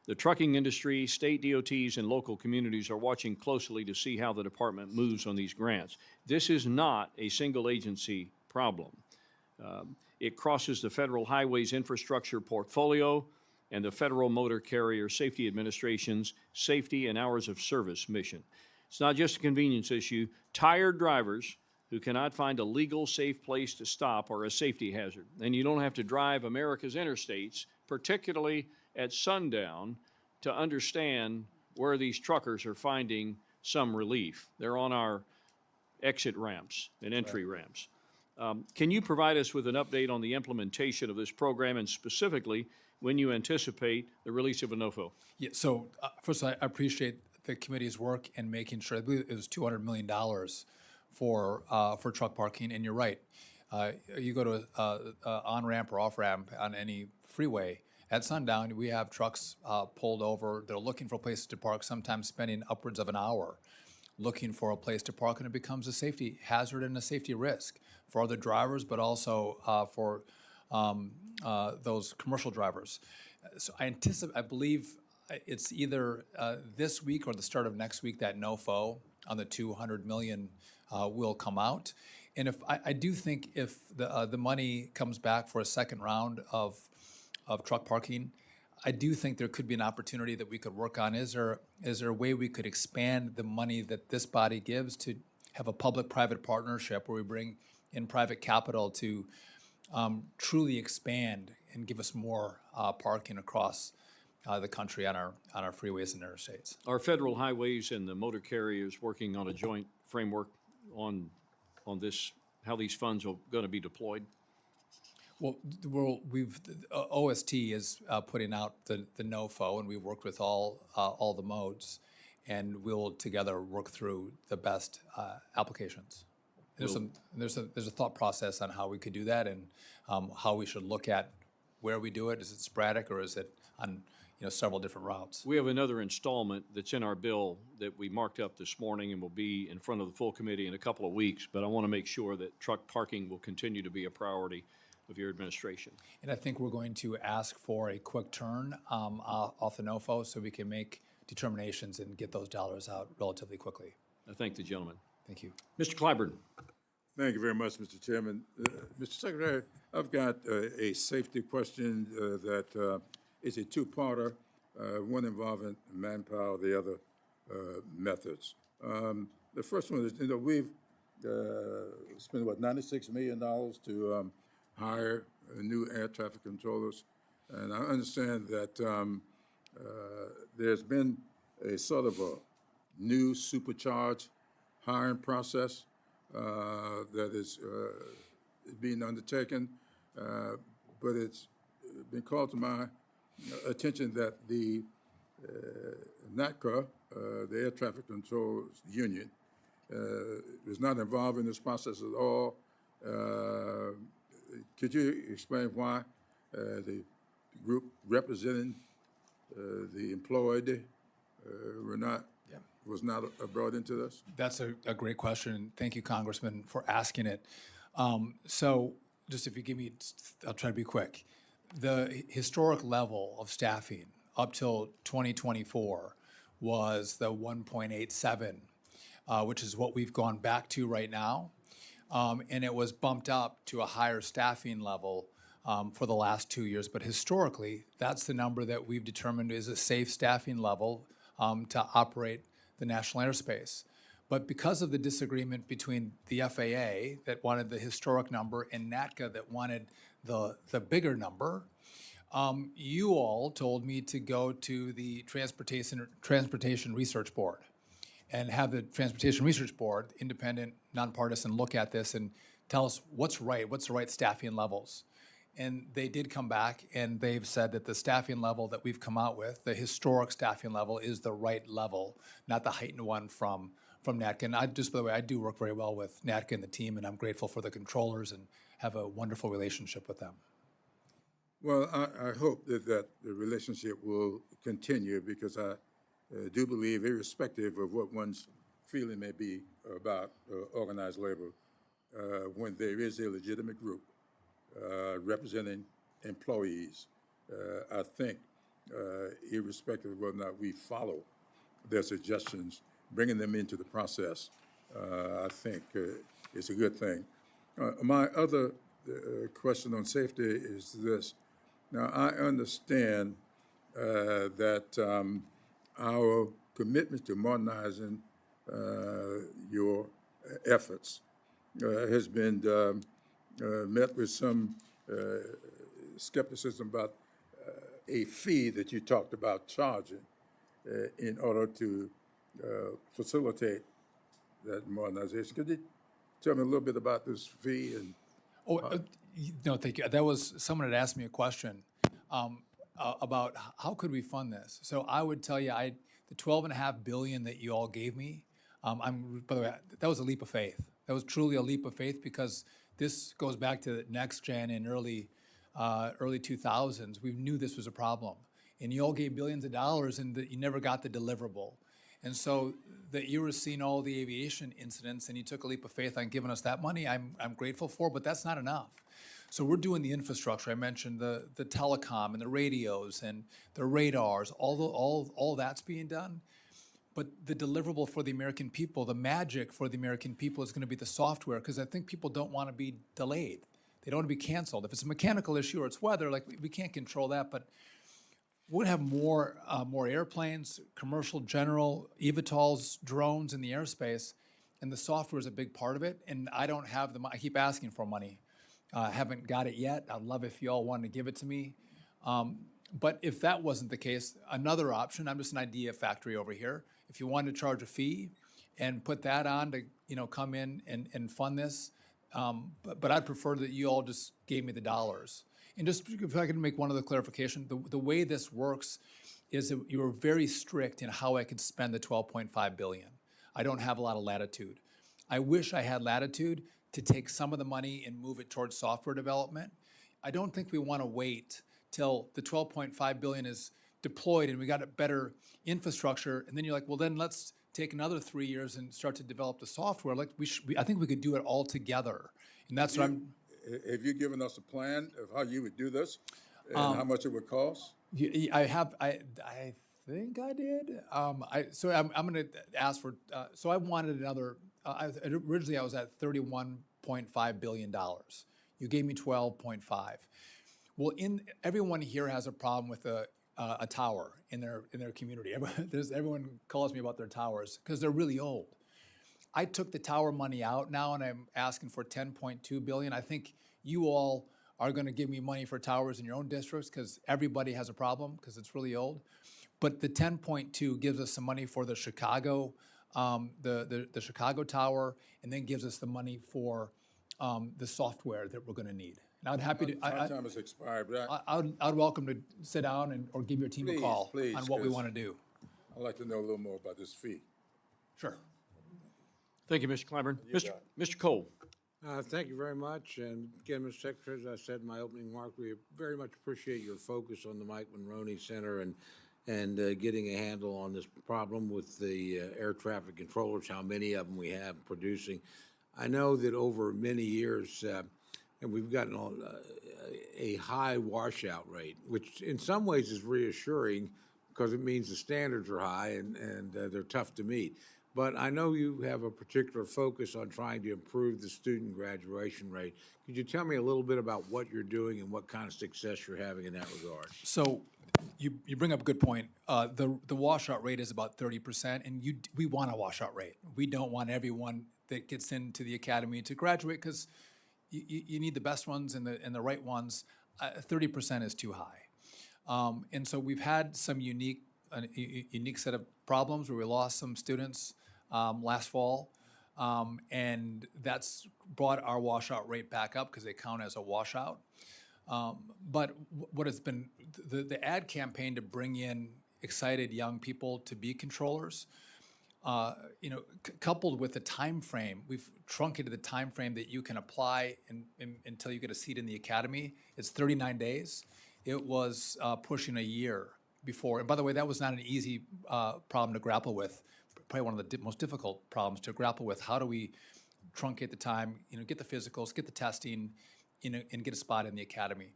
The trucking industry, state DOTs, and local communities are watching closely to see how the department moves on these grants. This is not a single agency problem. It crosses the Federal Highways Infrastructure Portfolio and the Federal Motor Carrier Safety Administration's Safety and Hours of Service mission. It's not just a convenience issue. Tired drivers who cannot find a legal, safe place to stop are a safety hazard. And you don't have to drive America's interstates, particularly at sundown, to understand where these truckers are finding some relief. They're on our exit ramps and entry ramps. Can you provide us with an update on the implementation of this program, and specifically when you anticipate the release of a NOFO? Yeah, so first, I appreciate the committee's work in making sure. I believe it was $200 million for truck parking, and you're right. You go to a on-ramp or off-ramp on any freeway, at sundown, we have trucks pulled over. They're looking for places to park, sometimes spending upwards of an hour looking for a place to park, and it becomes a safety hazard and a safety risk for other drivers, but also for those commercial drivers. So I believe it's either this week or the start of next week that NOFO on the $200 million will come out. And if I do think if the money comes back for a second round of truck parking, I do think there could be an opportunity that we could work on. Is there a way we could expand the money that this body gives to have a public-private partnership where we bring in private capital to truly expand and give us more parking across the country on our freeways and interstates? Are federal highways and the motor carriers working on a joint framework on this, how these funds are going to be deployed? Well, OST is putting out the NOFO, and we've worked with all the modes, and we'll together work through the best applications. There's a thought process on how we could do that, and how we should look at where we do it. Is it sporadic, or is it on several different routes? We have another installment that's in our bill that we marked up this morning and will be in front of the full committee in a couple of weeks, but I want to make sure that truck parking will continue to be a priority of your administration. And I think we're going to ask for a quick turn off the NOFO so we can make determinations and get those dollars out relatively quickly. I thank the gentleman. Thank you. Mr. Clyburn. Thank you very much, Mr. Chairman. Mr. Secretary, I've got a safety question that is a two-parter, one involving manpower, the other methods. The first one is, we've spent, $96 million to hire new air traffic controllers. And I understand that there's been a sort of a new supercharged hiring process that is being undertaken, but it's been called to my attention that the NATCA, the Air Traffic Control Union, is not involved in this process at all. Could you explain why the group representing the employed was not brought into this? That's a great question. Thank you, Congressman, for asking it. So just if you give me, I'll try to be quick. The historic level of staffing up till 2024 was the 1.87, which is what we've gone back to right now. And it was bumped up to a higher staffing level for the last 2 years. But historically, that's the number that we've determined is a safe staffing level to operate the national airspace. But because of the disagreement between the FAA that wanted the historic number and NATCA that wanted the bigger number, you all told me to go to the Transportation Research Board and have the Transportation Research Board, independent, nonpartisan, look at this and tell us what's right, what's the right staffing levels. And they did come back, and they've said that the staffing level that we've come out with, the historic staffing level, is the right level, not the heightened one from NATCA. And I just, by the way, I do work very well with NATCA and the team, and I'm grateful for the controllers and have a wonderful relationship with them. Well, I hope that the relationship will continue, because I do believe, irrespective of what one's feeling may be about organized labor, when there is a legitimate group representing employees, I think, irrespective of whether or not we follow their suggestions, bringing them into the process, I think is a good thing. My other question on safety is this. Now, I understand that our commitment to modernizing your efforts has been met with some skepticism about a fee that you talked about charging in order to facilitate that modernization. Could you tell me a little bit about this fee? And No, thank you. That was, someone had asked me a question about how could we fund this? So I would tell you, the $12.5 billion that you all gave me, by the way, that was a leap of faith. That was truly a leap of faith, because this goes back to next gen in early 2000s. We knew this was a problem, and you all gave billions of dollars, and you never got the deliverable. And so that you were seeing all the aviation incidents, and you took a leap of faith on giving us that money, I'm grateful for, but that's not enough. So we're doing the infrastructure. I mentioned the telecom and the radios and the radars, all that's being done. But the deliverable for the American people, the magic for the American people, is going to be the software, because I think people don't want to be delayed. They don't want to be canceled. If it's a mechanical issue or it's weather, like we can't control that, but we're going to have more airplanes, commercial, general, eVTOLs, drones in the airspace, and the software is a big part of it. And I don't have the money. I keep asking for money. I haven't got it yet. I'd love if you all wanted to give it to me. But if that wasn't the case, another option, I'm just an idea factory over here. If you wanted to charge a fee and put that on to come in and fund this, but I'd prefer that you all just gave me the dollars. And just if I could make one other clarification, the way this works is that you are very strict in how I could spend the $12.5 billion. I don't have a lot of latitude. I wish I had latitude to take some of the money and move it towards software development. I don't think we want to wait till the $12.5 billion is deployed and we got a better infrastructure, and then you're like, well, then let's take another 3 years and start to develop the software. Like I think we could do it all together, and that's what I'm. Have you given us a plan of how you would do this and how much it would cost? I think I did. So I'm going to ask for. So I wanted another. Originally, I was at $31.5 billion. You gave me 12.5. Well, everyone here has a problem with a tower in their community. Everyone calls me about their towers because they're really old. I took the tower money out now, and I'm asking for $10.2 billion. I think you all are going to give me money for towers in your own districts because everybody has a problem because it's really old. But the 10.2 gives us some money for the Chicago, the Chicago tower, and then gives us the money for the software that we're going to need. And I'd happy to. My time has expired, but I'd welcome to sit down or give your team a call please, on what we want to do. I'd like to know a little more about this fee. Sure. Thank you, Mr. Clyburn. got it. Mr. Cole. Thank you very much. And again, Mr. Secretary, as I said in my opening remark, we very much appreciate your focus on the Mike Monroney Center and getting a handle on this problem with the air traffic controllers, how many of them we have producing. I know that over many years, and we've gotten a high washout rate, which in some ways is reassuring because it means the standards are high and they're tough to meet. But I know you have a particular focus on trying to improve the student graduation rate. Could you tell me a little bit about what you're doing and what kind of success you're having in that regard? So you bring up a good point. The washout rate is about 30%, and we want a washout rate. We don't want everyone that gets into the academy to graduate because you need the best ones and the right ones. 30% is too high. And so we've had some unique set of problems where we lost some students last fall, and that's brought our washout rate back up because they count as a washout. But what has been the ad campaign to bring in excited young people to be controllers, coupled with the time frame, we've truncated the time frame that you can apply until you get a seat in the academy. It's 39 days. It was pushing a year before. And by the way, that was not an easy problem to grapple with. Probably one of the most difficult problems to grapple with. How do we truncate the time, get the physicals, get the testing, and get a spot in the academy?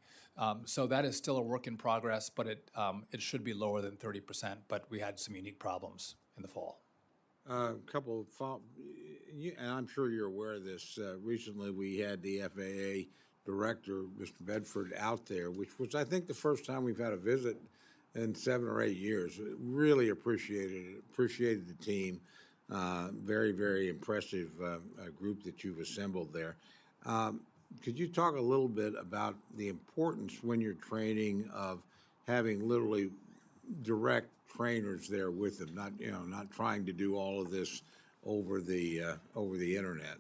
So that is still a work in progress, but it should be lower than 30%, but we had some unique problems in the fall. Couple of, and I'm sure you're aware of this, recently we had the FAA director, Mr. Bedford, out there, which was, I think, the first time we've had a visit in 7 or 8 years. Really appreciated the team. Very, very impressive group that you've assembled there. Could you talk a little bit about the importance when you're training of having literally direct trainers there with them, not trying to do all of this over the internet?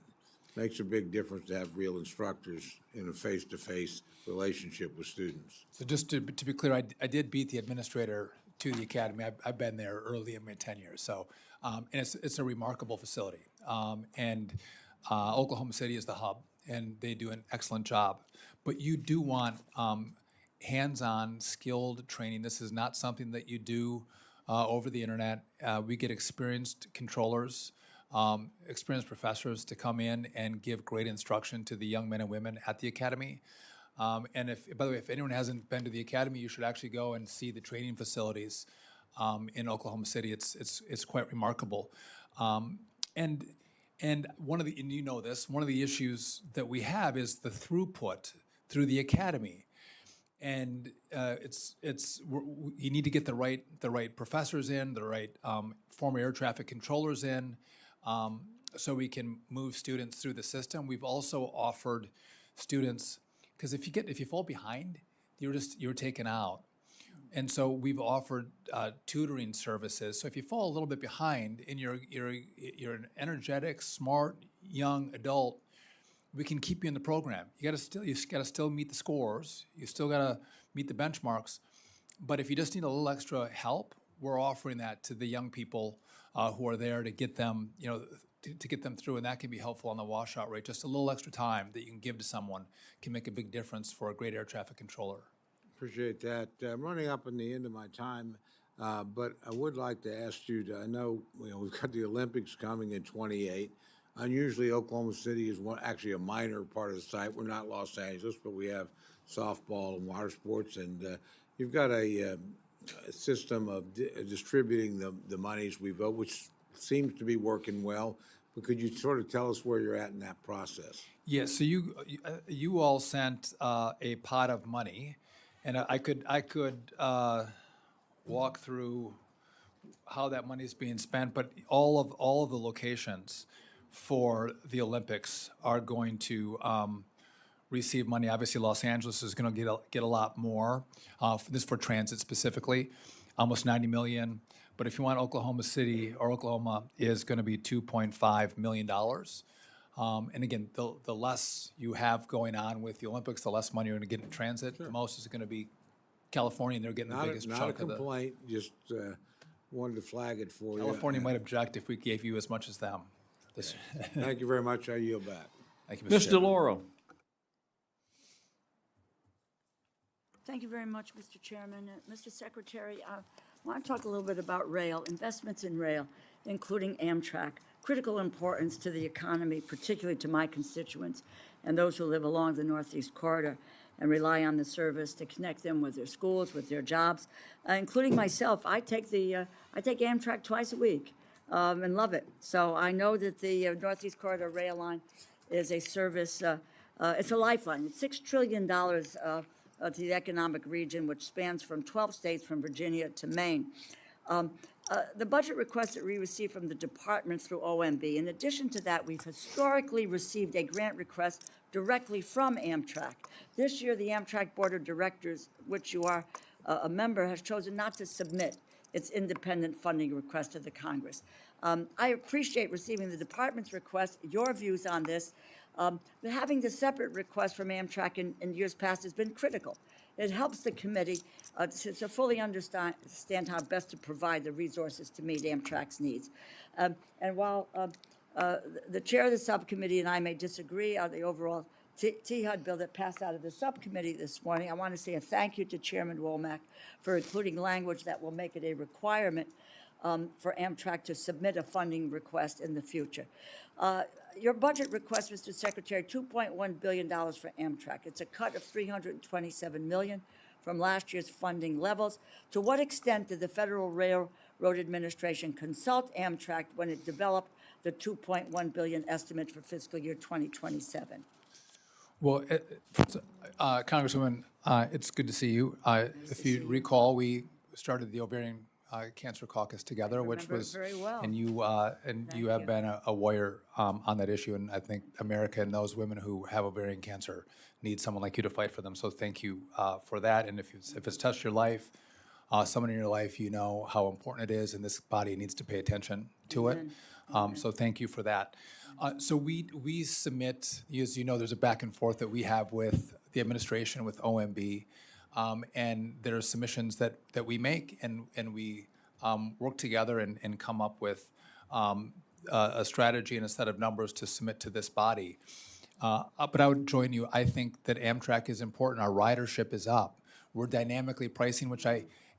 Makes a big difference to have real instructors in a face-to-face relationship with students. So just to be clear, I did beat the administrator to the academy. I've been there early in my tenure. So, and it's a remarkable facility. And Oklahoma City is the hub, and they do an excellent job. But you do want hands-on, skilled training. This is not something that you do over the internet. We get experienced controllers, experienced professors to come in and give great instruction to the young men and women at the academy. And by the way, if anyone hasn't been to the academy, you should actually go and see the training facilities in Oklahoma City. It's quite remarkable. And one of the, and you know this, one of the issues that we have is the throughput through the academy. And you need to get the right professors in, the right former air traffic controllers in, so we can move students through the system. We've also offered students, because if you fall behind, you're taken out. And so we've offered tutoring services. So if you fall a little bit behind and you're an energetic, smart, young adult, we can keep you in the program. You gotta still meet the scores. You still gotta meet the benchmarks. But if you just need a little extra help, we're offering that to the young people who are there to get them, to get them through, and that can be helpful on the washout rate. Just a little extra time that you can give to someone can make a big difference for a great air traffic controller. Appreciate that. I'm running up on the end of my time, but I would like to ask you I know we've got the Olympics coming in 28. Unusually, Oklahoma City is actually a minor part of the site. We're not Los Angeles, but we have softball and water sports, and you've got a system of distributing the monies we vote, which seems to be working well. But could you sort of tell us where you're at in that process? Yes. So you all sent a pot of money, and I could walk through how that money is being spent, but all of the locations for the Olympics are going to receive money. Obviously, Los Angeles is going to get a lot more. This for transit specifically, almost $90 million. But if you want Oklahoma City or Oklahoma is going to be $2.5 million. And again, the less you have going on with the Olympics, the less money you're going to get in transit. Sure. The most is going to be California, and they're getting the biggest chunk of the. Not a complaint, just wanted to flag it for you. California might object if we gave you as much as them. Thank you very much. I yield back. Thank you, Ms. DeLauro. Thank you very much, Mr. Chairman. Mr. Secretary, I want to talk a little bit about rail, investments in rail, including Amtrak, critical importance to the economy, particularly to my constituents and those who live along the Northeast Corridor and rely on the service to connect them with their schools, with their jobs, including myself. I take Amtrak twice a week. And love it. So I know that the Northeast Corridor rail line is a service, it's a lifeline. It's $6 trillion to the economic region, which spans from 12 states from Virginia to Maine. The budget request that we received from the departments through OMB, in addition to that, we've historically received a grant request directly from Amtrak. This year, the Amtrak Board of Directors, which you are a member, has chosen not to submit its independent funding request to the Congress. I appreciate receiving the department's request, your views on this, But having the separate request from Amtrak in years past has been critical. It helps the committee to fully understand how best to provide the resources to meet Amtrak's needs. And while the chair of the subcommittee and I may disagree on the overall THUD bill that passed out of the subcommittee this morning, I want to say a thank you to Chairman Womack for including language that will make it a requirement for Amtrak to submit a funding request in the future. Your budget request, Mr. Secretary, $2.1 billion for Amtrak. It's a cut of $327 million from last year's funding levels. To what extent did the Federal Railroad Administration consult Amtrak when it developed the $2.1 billion estimate for fiscal year 2027? Well, Congresswoman, it's good to see you. If you recall, we started the ovarian cancer caucus together, which remember it was very well. and you have you. been a warrior on that issue, and I think America and those women who have ovarian cancer need someone like you to fight for them. So thank you for that. And if it's touched your life, someone in your life, you know how important it is, and this body needs to pay attention to it. So thank you for that. So we submit, as you know, there's a back and forth that we have with the administration, with OMB, and there are submissions that we make, and we work together and come up with a strategy and a set of numbers to submit to this body. But I would join you. I think that Amtrak is important. Our ridership is up. We're dynamically pricing, which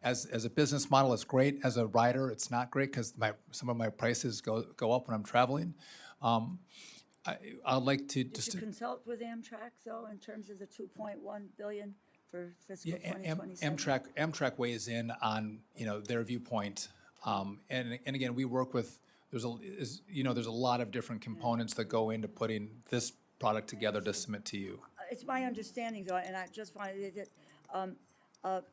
as a business model, it's great. As a rider, it's not great because some of my prices go up when I'm traveling. I'd like to Did just you consult with Amtrak, though, in terms of the $2.1 billion for fiscal yeah, 2027? Amtrak weighs in on their viewpoint, and again we work with there's a lot of different components that go into putting this product together to submit to you. It's my understanding, though, and I just wanted that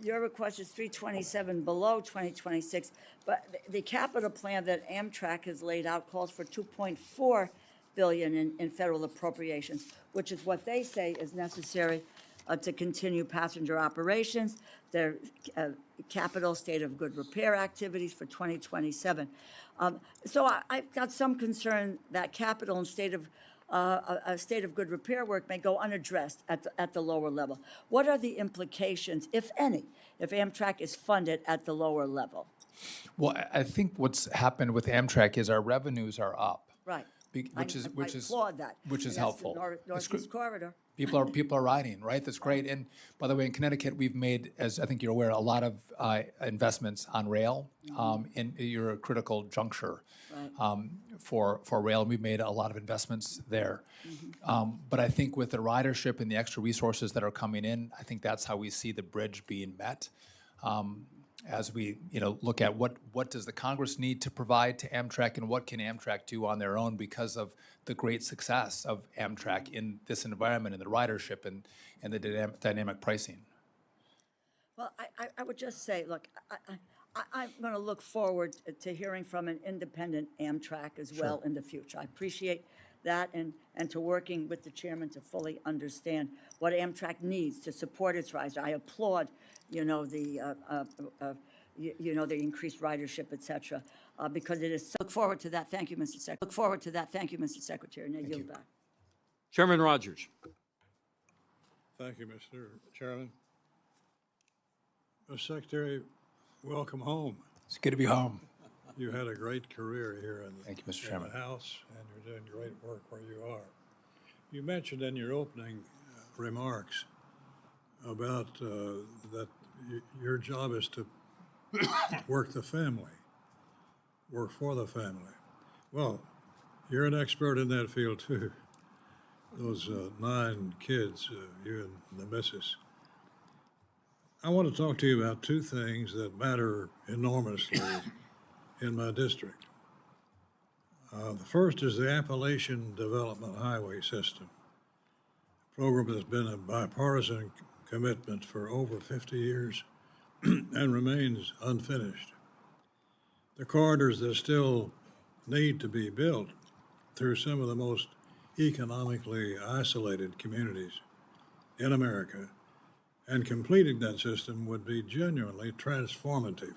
your request is 327 below 2026, but the capital plan that Amtrak has laid out calls for $2.4 billion in federal appropriations, which is what they say is necessary to continue passenger operations, their capital state of good repair activities for 2027. So I've got some concern that capital and state of good repair work may go unaddressed at the lower level. What are the implications, if any, if Amtrak is funded at the lower level? Well, I think what's happened with Amtrak is our revenues are up. Right. Which is I applaud that. which is And that's the helpful. Northeast Corridor. People are riding, right? That's great. And by the way, in Connecticut, we've made, as I think you're aware, a lot of investments on rail. And you're a critical juncture for rail, and we've made a lot of investments there. But I think with the ridership and the extra resources that are coming in, I think that's how we see the bridge being met. As we look at what does the Congress need to provide to Amtrak, and what can Amtrak do on their own because of the great success of Amtrak in this environment, and the ridership and the dynamic pricing. Well, I would just say, look, I'm going to look forward to hearing from an independent Amtrak as well in the future. I appreciate that, and to working with the chairman to fully understand what Amtrak needs to support its rise. I applaud, the increased ridership, et cetera, because it is. Look forward to that. Thank you, Mr. Secretary. Look forward to that. Thank you, Mr. Secretary. Now yield back. Chairman Rogers. Thank you, Mr. Chairman. Mr. Secretary, welcome home. It's good to be home. You had a great career here in Thank you, Mr. in Chairman. the House, and you're doing great work where you are. You mentioned in your opening remarks about that your job is to work the family, work for the family. Well, you're an expert in that field too. Those 9 kids, you and the missus. I want to talk to you about 2 things that matter enormously in my district. The first is the Appalachian Development Highway System, a program that's been a bipartisan commitment for over 50 years and remains unfinished. The corridors that still need to be built through some of the most economically isolated communities in America, and completing that system would be genuinely transformative,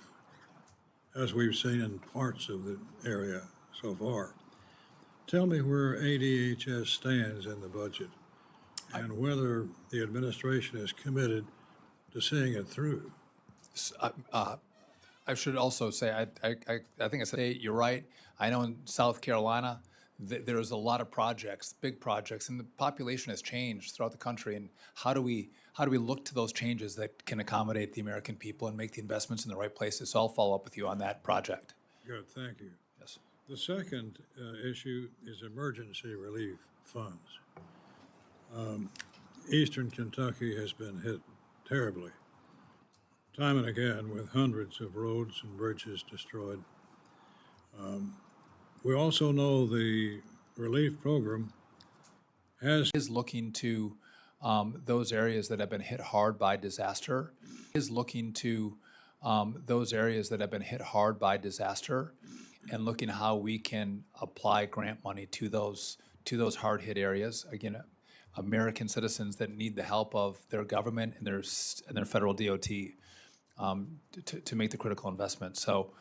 as we've seen in parts of the area so far. tell me where ADHS stands in the budget and whether the administration is committed to seeing it through. I should also say, I think I said, you're right. I know in South Carolina, there's a lot of projects, big projects, and the population has changed throughout the country. And how do we look to those changes that can accommodate the American people and make the investments in the right places? So I'll follow up with you on that project. Good, thank you. Yes. The second issue is emergency relief funds. Eastern Kentucky has been hit terribly, time and again, with hundreds of roads and bridges destroyed. We also know the relief program Is looking to those areas that have been hit hard by disaster. Is looking to those areas that have been hit hard by disaster, and looking how we can apply grant money to those hard hit areas. Again, American citizens that need the help of their government and their federal DOT to make the critical investment. So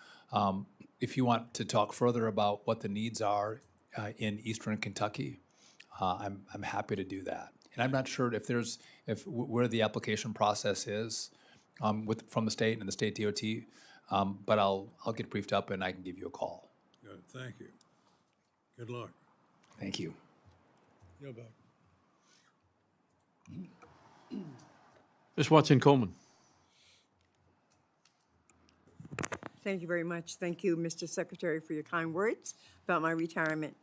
if you want to talk further about what the needs are in Eastern Kentucky, I'm happy to do that. And I'm not sure if where the application process is from the state and the state DOT, but I'll get briefed up and I can give you a call. Good, thank you. Good luck. Thank you. You're back. Ms. Watson-Coleman. Thank you very much. Thank you, Mr. Secretary, for your kind words about my retirement,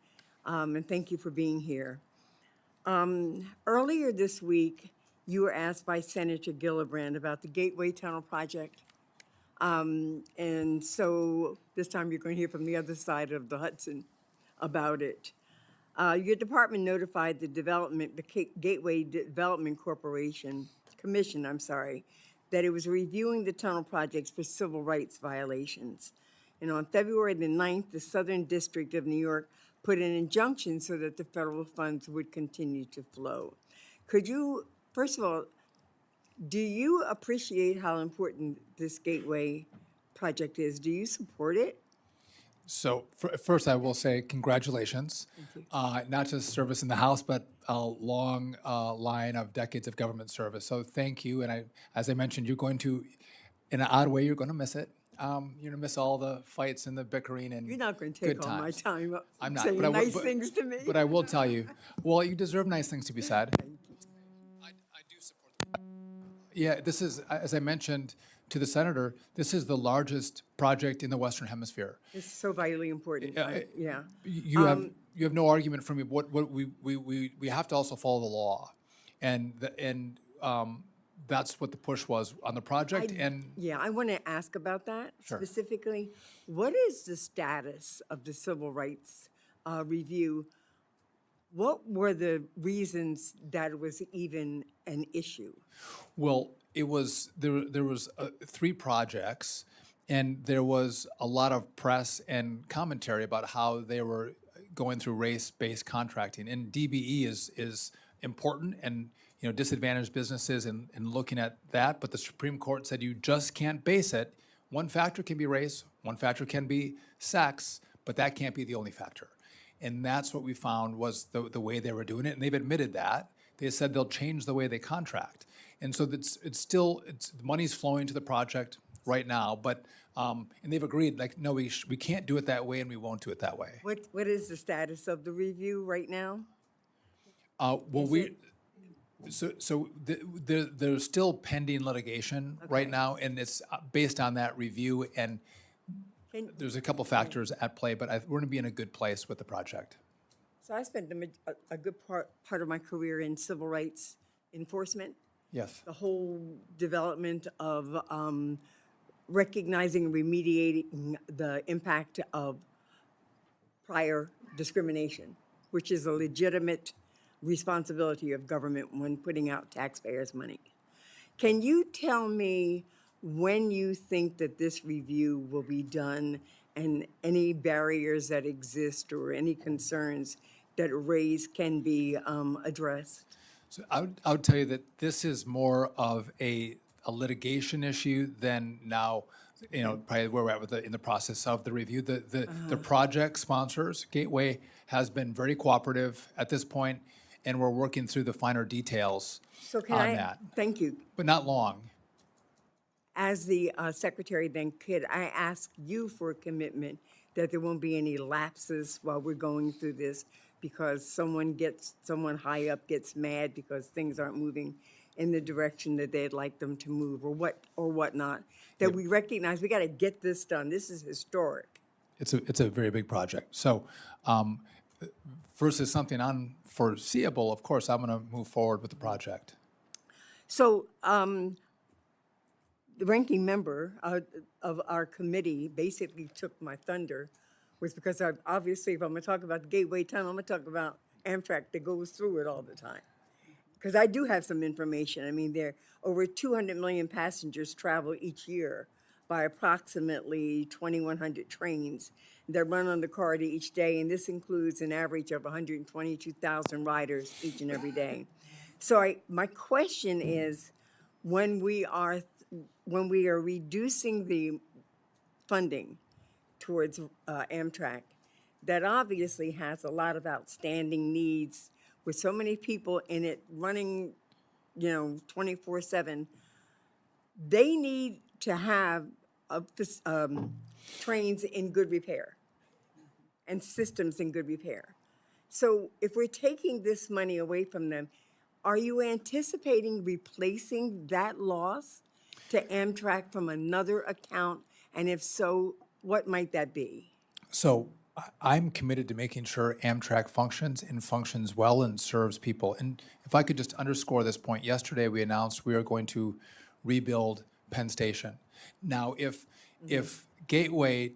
and thank you for being here. Earlier this week, you were asked by Senator Gillibrand about the Gateway Tunnel project. And so this time you're going to hear from the other side of the Hudson about it. Your department notified the Gateway Development Commission, that it was reviewing the tunnel projects for civil rights violations. And on February the 9th, the Southern District of New York put an injunction so that the federal funds would continue to flow. Could you, first of all, do you appreciate how important this Gateway project is? Do you support it? So first, I will say congratulations, not just service in the House, but a long line of decades of government service. So thank you. And as I mentioned, you're going to, in an odd way, you're going to miss it. You're going to miss all the fights and the bickering and You're not going to good take all my times. time up I'm not, saying but I will- nice but- things to me. But I will tell you, well, you deserve nice things to be said. I do support. Yeah, this is, as I mentioned to the senator, this is the largest project in the Western Hemisphere. It's so vitally important. Yeah. You have no argument from me. What we have to also follow the law, and that's what the push was on the project. Yeah, I want to ask about that Sure. specifically. What is the status of the civil rights review? What were the reasons that it was even an issue? Well, it was there was 3 projects, and there was a lot of press and commentary about how they were going through race-based contracting. And DBE is important, and disadvantaged businesses and looking at that. But the Supreme Court said you just can't base it. One factor can be race, one factor can be sex, but that can't be the only factor. And that's what we found was the way they were doing it, and they've admitted that. They said they'll change the way they contract. And so it's money's flowing to the project right now, but and they've agreed, like, no, we can't do it that way, and we won't do it that way. What is the status of the review right now? There's still pending litigation right now, and it's based on that review, and there's a couple factors at play, but we're going to be in a good place with the project. So I spent a good part of my career in civil rights enforcement. Yes. The whole development of recognizing and remediating the impact of prior discrimination, which is a legitimate responsibility of government when putting out taxpayers' money. Can you tell me when you think that this review will be done and any barriers that exist or any concerns that raise can be addressed? So I would tell you that this is more of a litigation issue than now probably where we're at with in the process of the review. The project sponsors, Gateway, has been very cooperative at this point, and we're working through the finer details So can on I, that, thank you. but not long. As the secretary, then could I ask you for a commitment that there won't be any lapses while we're going through this because someone high up gets mad because things aren't moving in the direction that they'd like them to move or whatnot? That we recognize we got to get this done. This is historic. It's a very big project. So versus something unforeseeable, of course, I'm going to move forward with the project. So the ranking member of our committee basically took my thunder, was because obviously if I'm going to talk about the Gateway Tunnel, I'm going to talk about Amtrak that goes through it all the time. Because I do have some information. I mean, there are over 200 million passengers travel each year by approximately 2,100 trains that run on the corridor each day, and this includes an average of 122,000 riders each and every day. So my question is, when we are reducing the funding towards Amtrak, that obviously has a lot of outstanding needs with so many people in it running, 24/7, they need to have trains in good repair and systems in good repair. So if we're taking this money away from them, are you anticipating replacing that loss to Amtrak from another account? And if so, what might that be? So I'm committed to making sure Amtrak functions well and serves people. And if I could just underscore this point, yesterday we announced we are going to rebuild Penn Station. Now, if Gateway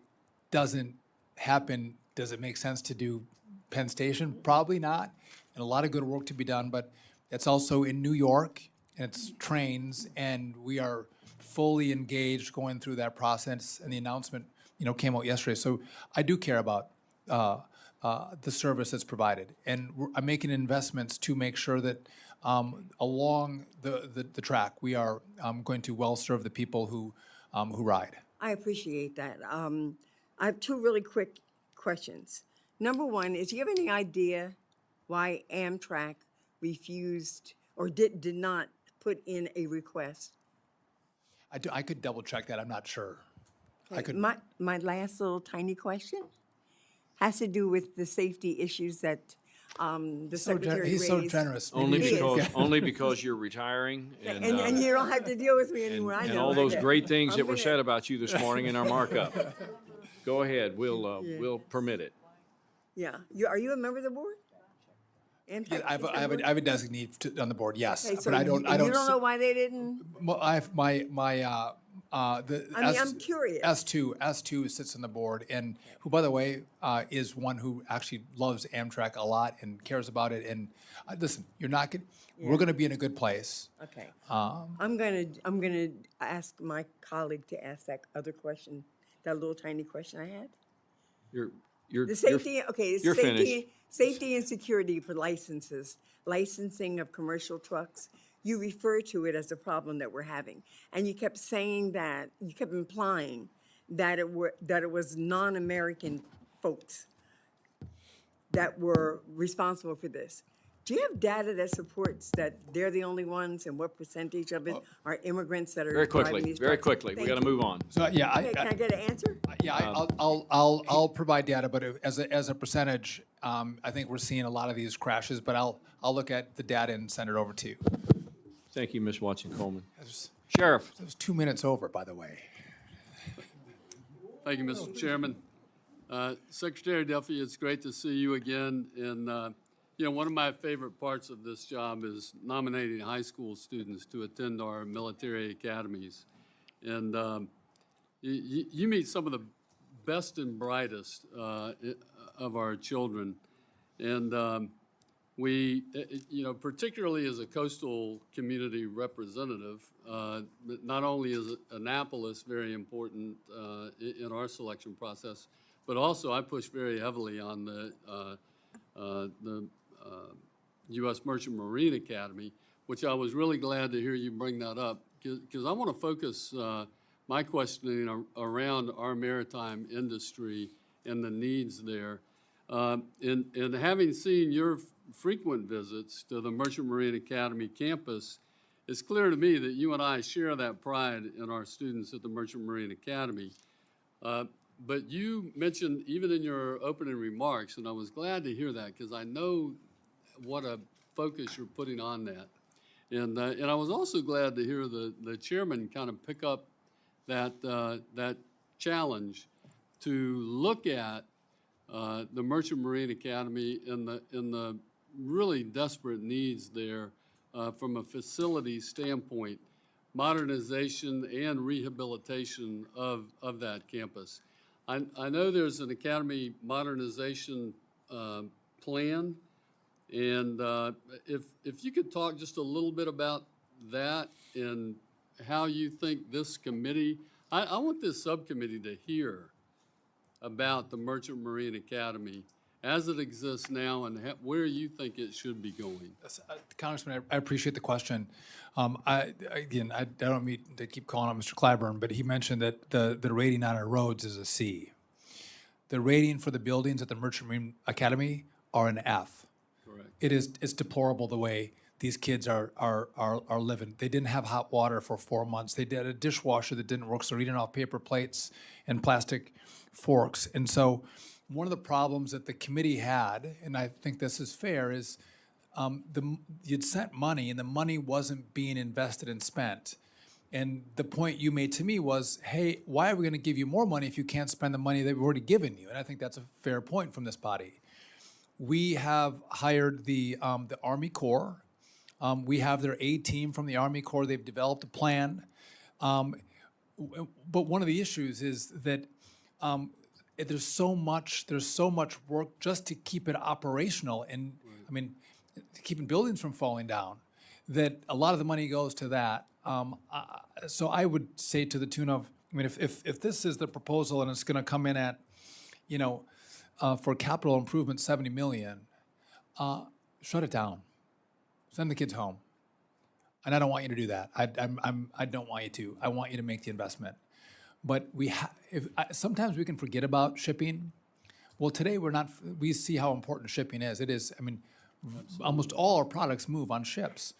doesn't happen, does it make sense to do Penn Station? Probably not. And a lot of good work to be done, but it's also in New York, and it's trains, and we are fully engaged going through that process, and the announcement came out yesterday. So I do care about the service that's provided, and I'm making investments to make sure that along the track we are going to well serve the people who ride. I appreciate that. I have two really quick questions. Number one is, do you have any idea why Amtrak refused or did not put in a request? I could double check that. I'm not sure. I could. My last little tiny question has to do with the safety issues that the secretary raised. He's so generous. Only He is. because you're retiring and And you don't have to deal with me anymore. I and know. all those great things I'm that were gonna- said about you this morning in our markup. Go ahead, we'll permit it. Yeah. Are you a member of the board? Amtrak Yeah, I have a designee on the board. Yes, Okay, so but I don't. you don't know why they didn't? Well, I have I'm curious. S2 sits on the board, and who, by the way, is one who actually loves Amtrak a lot and cares about it. And listen, you're not going. We're going to be in a good place. Okay. I'm gonna ask my colleague to ask that other question, that little tiny question I had. You're The safety, you're finished. Safety and security for licensing of commercial trucks. You refer to it as a problem that we're having, and you kept saying that, you kept implying that it was non-American folks that were responsible for this. Do you have data that supports that they're the only ones, and what percentage of it are immigrants that are Very driving quickly, these very trucks? quickly. We Thank got to you. move on. So yeah, Okay, can I get an answer? I'll provide data, but as a percentage, I think we're seeing a lot of these crashes. But I'll look at the data and send it over to you. Thank you, Ms. Watson-Coleman. Sheriff. It was 2 minutes over, by the way. Thank you, Mr. Chairman. Secretary Duffy, it's great to see you again. And, one of my favorite parts of this job is nominating high school students to attend our military academies. And you meet some of the best and brightest of our children. And we, particularly as a coastal community representative, not only is Annapolis very important in our selection process, but also I push very heavily on the U.S. Merchant Marine Academy, which I was really glad to hear you bring that up, because I want to focus my questioning around our maritime industry and the needs there. And having seen your frequent visits to the Merchant Marine Academy campus, it's clear to me that you and I share that pride in our students at the Merchant Marine Academy. But you mentioned, even in your opening remarks, and I was glad to hear that because I know what a focus you're putting on that. And I was also glad to hear the chairman kind of pick up that challenge to look at the Merchant Marine Academy and the really desperate needs there from a facility standpoint, modernization and rehabilitation of that campus. I know there's an academy modernization plan, and if you could talk just a little bit about that and how you think this committee, I want this subcommittee to hear about the Merchant Marine Academy as it exists now and where you think it should be going. Congressman, I appreciate the question. I don't mean to keep calling out Mr. Clyburn, but he mentioned that the rating on our roads is a C. The rating for the buildings at the Merchant Marine Academy are an F. Correct. It's deplorable the way these kids are living. They didn't have hot water for 4 months. They did a dishwasher that didn't work, so they're eating off paper plates and plastic forks. And so one of the problems that the committee had, and I think this is fair, is you'd sent money and the money wasn't being invested and spent. And the point you made to me was, hey, why are we going to give you more money if you can't spend the money that we've already given you? And I think that's a fair point from this body. We have hired the Army Corps. We have their A team from the Army Corps. They've developed a plan. But one of the issues is that there's so much work just to keep it operational, and I mean, keeping buildings from falling down, that a lot of the money goes to that. So I would say to the tune of, I mean, if this is the proposal and it's going to come in at, for capital improvement, 70 million, shut it down. Send the kids home. And I don't want you to do that. I don't want you to. I want you to make the investment. But sometimes we can forget about shipping. Well, today we see how important shipping is. It is, I mean, almost all our products move on ships.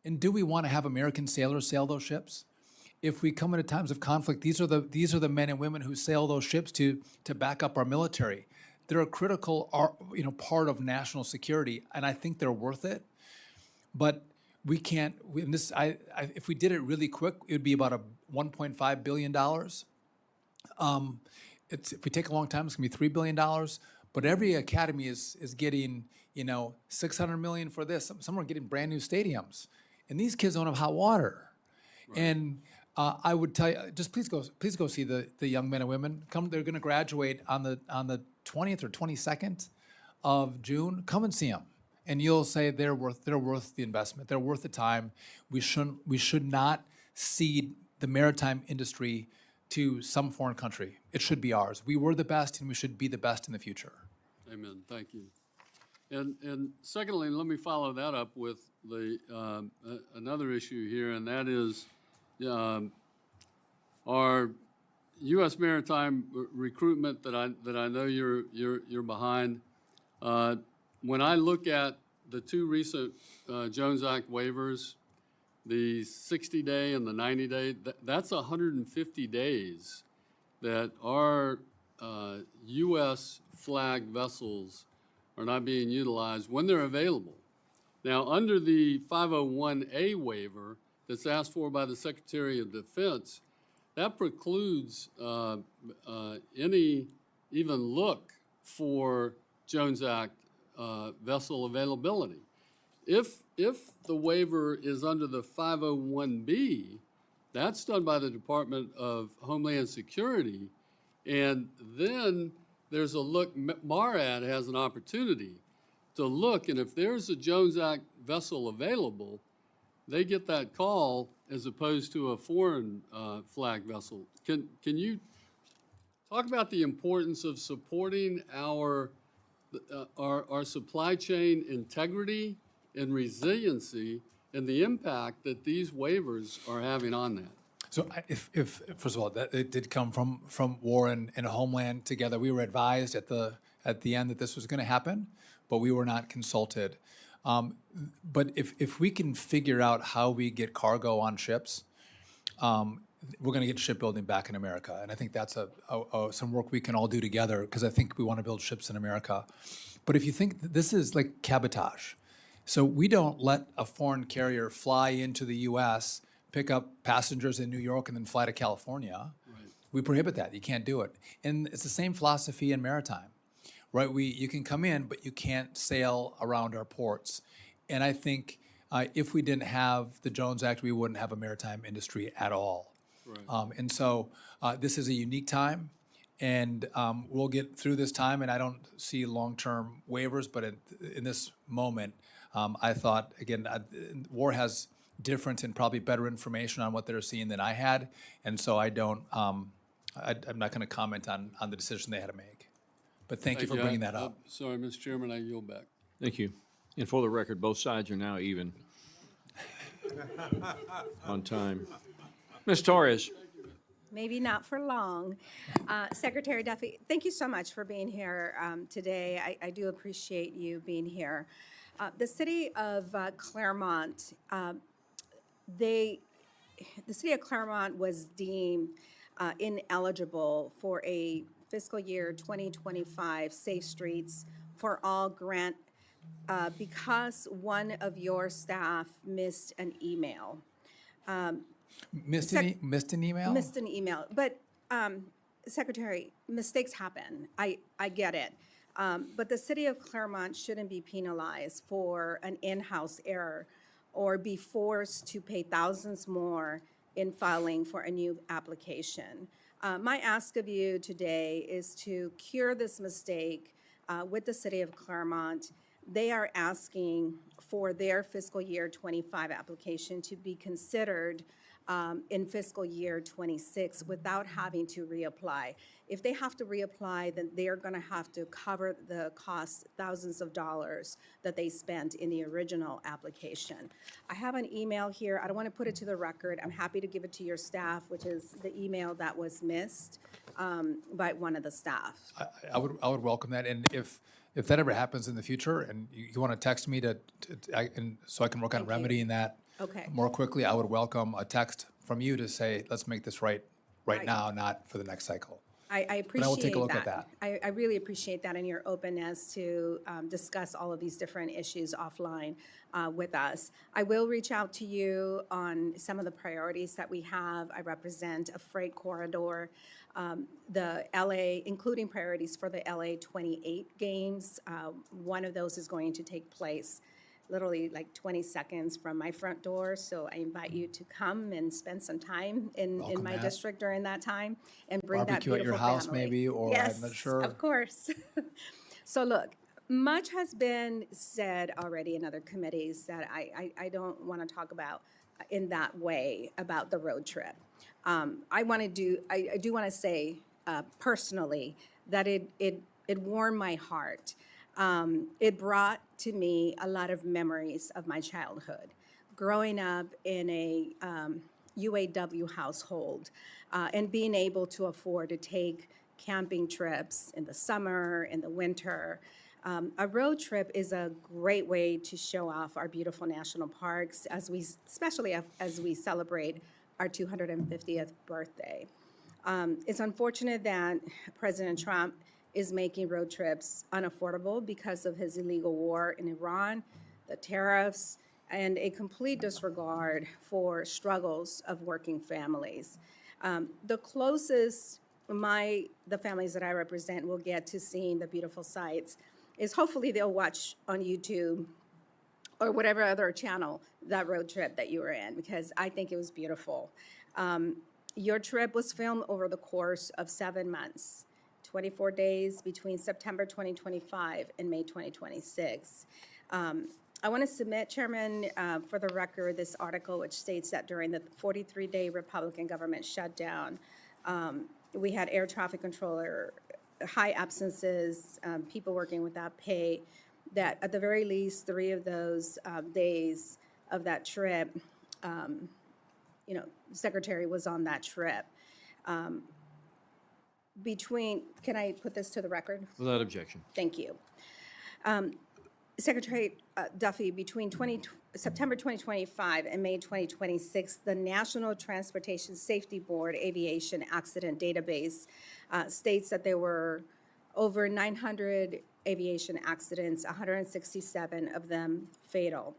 And do we want to have American sailors sail those ships? If we come into times of conflict, these are the men and women who sail those ships to back up our military. They're a critical, part of national security, and I think they're worth it. But we can't. If we did it really quick, it would be about a $1.5 billion. If we take a long time, it's gonna be $3 billion. But every academy is getting, $600 million for this. Some are getting brand new stadiums, and these kids don't have hot water. Right. And I would tell you, just please go see the young men and women. They're gonna graduate on the 20th or 22nd of June. Come and see them. And you'll say they're worth the investment. They're worth the time. We should not cede the maritime industry to some foreign country. It should be ours. We were the best, and we should be the best in the future. Amen. Thank you. And secondly, let me follow that up with another issue here, and that is our U.S. maritime recruitment that I know you're behind. When I look at the two recent Jones Act waivers, the 60-day and the 90-day, that's 150 days that our U.S. flag vessels are not being utilized when they're available. Now, under the 501A waiver that's asked for by the Secretary of Defense, that precludes any even look for Jones Act vessel availability. If the waiver is under the 501B, that's done by the Department of Homeland Security, and then there's a look, MARAD has an opportunity to look, and if there's a Jones Act vessel available, they get that call as opposed to a foreign flag vessel. Can you talk about the importance of supporting our supply chain integrity and resiliency and the impact that these waivers are having on that? So if first of all, that it did come from war and homeland together. We were advised at the end that this was going to happen, but we were not consulted. But if we can figure out how we get cargo on ships, we're going to get shipbuilding back in America, and I think that's some work we can all do together because I think we want to build ships in America. But if you think this is like cabotage, so we don't let a foreign carrier fly into the U.S., pick up passengers in New York, and then fly to California. We prohibit that. You can't do it. And it's the same philosophy in maritime, right? You can come in, but you can't sail around our ports. And I think if we didn't have the Jones Act, we wouldn't have a maritime industry at all. Right. And so this is a unique time, and we'll get through this time, and I don't see long-term waivers, but in this moment, I thought, again, war has different and probably better information on what they're seeing than I had, and so I don't, I'm not going to comment on the decision they had to make. But thank you for bringing that up. Sorry, Mr. Chairman, I yield back. Thank you. And for the record, both sides are now even on time. Ms. Torres. Maybe not for long. Secretary Duffy, thank you so much for being here today. I do appreciate you being here. The city of Claremont, the city of Claremont was deemed ineligible for a fiscal year 2025 Safe Streets for All grant because one of your staff missed an email. Missed an email? Missed an email. But, Secretary, mistakes happen. I get it. But the city of Claremont shouldn't be penalized for an in-house error or be forced to pay thousands more in filing for a new application. My ask of you today is to cure this mistake with the city of Claremont. They are asking for their fiscal year 25 application to be considered in fiscal year 26 without having to reapply. If they have to reapply, then they're going to have to cover the costs, thousands of dollars that they spent in the original application. I have an email here. I don't want to put it to the record. I'm happy to give it to your staff, which is the email that was missed by one of the staff. I would welcome that, and if that ever happens in the future, and you want to text me so I can work on remedying that Okay. more quickly, I would welcome a text from you to say, let's make this right now, not for the next cycle. I appreciate that. But I will take a look at that. I really appreciate that and your openness to discuss all of these different issues offline with us. I will reach out to you on some of the priorities that we have. I represent a freight corridor, the LA, including priorities for the LA 28 games. One of those is going to take place literally like 20 seconds from my front door. So I invite you to come and spend some time in my Matt. district during that time and bring Barbecue that at your beautiful house family. maybe, or yes, I'm not sure. Of course. So look, much has been said already in other committees that I don't want to talk about in that way about the road trip. I do want to say personally that it warmed my heart. It brought to me a lot of memories of my childhood, growing up in a UAW household and being able to afford to take camping trips in the summer, in the winter. A road trip is a great way to show off our beautiful national parks, especially as we celebrate our 250th birthday. It's unfortunate that President Trump is making road trips unaffordable because of his illegal war in Iran, the tariffs, and a complete disregard for struggles of working families. The closest the families that I represent will get to seeing the beautiful sights is hopefully they'll watch on YouTube or whatever other channel that road trip that you were in, because I think it was beautiful. Your trip was filmed over the course of 7 months. 24 days between September 2025 and May 2026. I want to submit, Chairman, for the record, this article which states that during the 43-day Republican government shutdown, we had air traffic controller, high absences, people working without pay, that at the very least 3 of those days of that trip, Secretary was on that trip. Can I put this to the record? Without objection. Thank you. Secretary Duffy, between September 2025 and May 2026, the National Transportation Safety Board Aviation Accident Database states that there were over 900 aviation accidents, 167 of them fatal.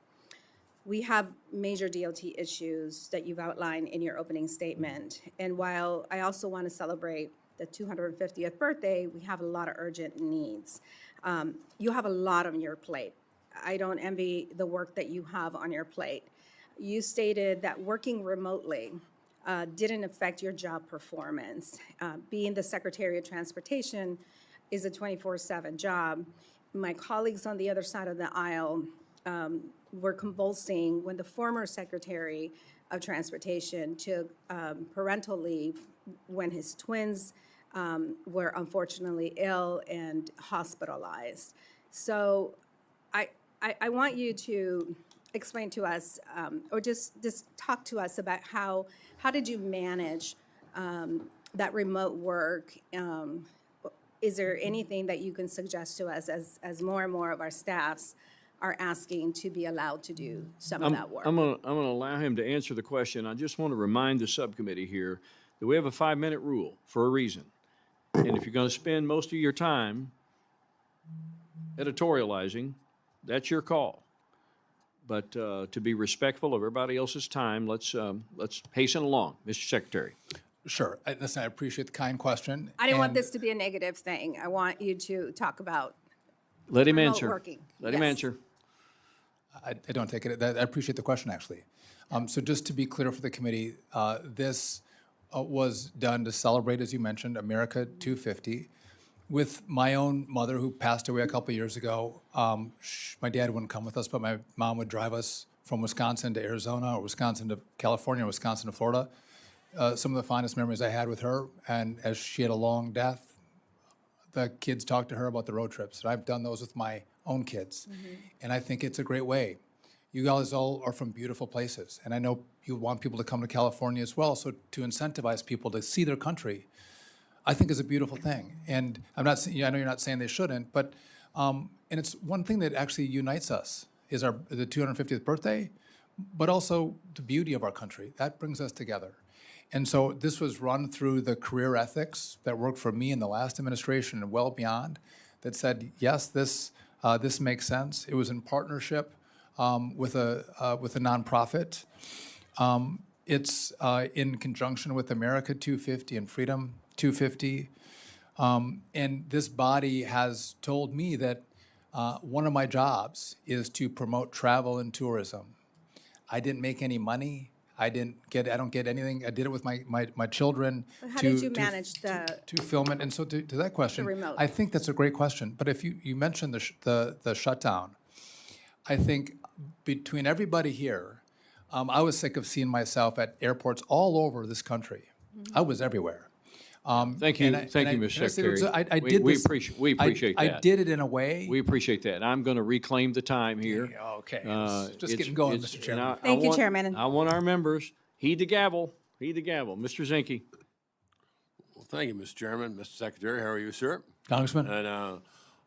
We have major DOT issues that you've outlined in your opening statement. And while I also want to celebrate the 250th birthday, we have a lot of urgent needs. You have a lot on your plate. I don't envy the work that you have on your plate. You stated that working remotely didn't affect your job performance. Being the Secretary of Transportation is a 24/7 job. My colleagues on the other side of the aisle were convulsing when the former Secretary of Transportation took parental leave when his twins were unfortunately ill and hospitalized. So I want you to explain to us, or just talk to us about how did you manage that remote work? Is there anything that you can suggest to us as more and more of our staffs are asking to be allowed to do some of that work? I'm gonna allow him to answer the question. I just want to remind the subcommittee here that we have a 5-minute rule for a reason. And if you're going to spend most of your time editorializing, that's your call. But to be respectful of everybody else's time, let's hasten along. Mr. Secretary. Sure. Listen, I appreciate the kind question. I didn't want and- this to be a negative thing. I want you to talk about Let him remote answer. working. Let him Yes. answer. I don't take it. I appreciate the question, actually. So just to be clear for the committee, this was done to celebrate, as you mentioned, America 250. With my own mother, who passed away a couple years ago, my dad wouldn't come with us, but my mom would drive us from Wisconsin to Arizona, or Wisconsin to California, or Wisconsin to Florida. Some of the fondest memories I had with her, and as she had a long death, the kids talked to her about the road trips, and I've done those with my own kids. And I think it's a great way. You guys all are from beautiful places, and I know you want people to come to California as well, so to incentivize people to see their country, I think is a beautiful thing. And I'm not saying, I know you're not saying they shouldn't, but, and it's one thing that actually unites us is the 250th birthday, but also the beauty of our country. That brings us together. And so this was run through the career ethics that worked for me in the last administration and well beyond, that said, yes, this makes sense. It was in partnership with a nonprofit. It's in conjunction with America 250 and Freedom 250. And this body has told me that one of my jobs is to promote travel and tourism. I didn't make any money. I don't get anything. I did it with my children. But how did you manage to film it? And so to that question, remote? I think that's a great question. But if you mentioned the shutdown, I think between everybody here, I was sick of seeing myself at airports all over this country. I was everywhere. Thank you, Mr. Secretary. We appreciate that. I did it in a way. We appreciate that. I'm going to reclaim the time here. Okay. It's- Just getting going, it's- Mr. Chairman. and Thank you, want- Chairman. I want our members, heed the gavel, Mr. Zinke. Well, thank you, Mr. Chairman. Mr. Secretary, how are you, sir? Congressman. And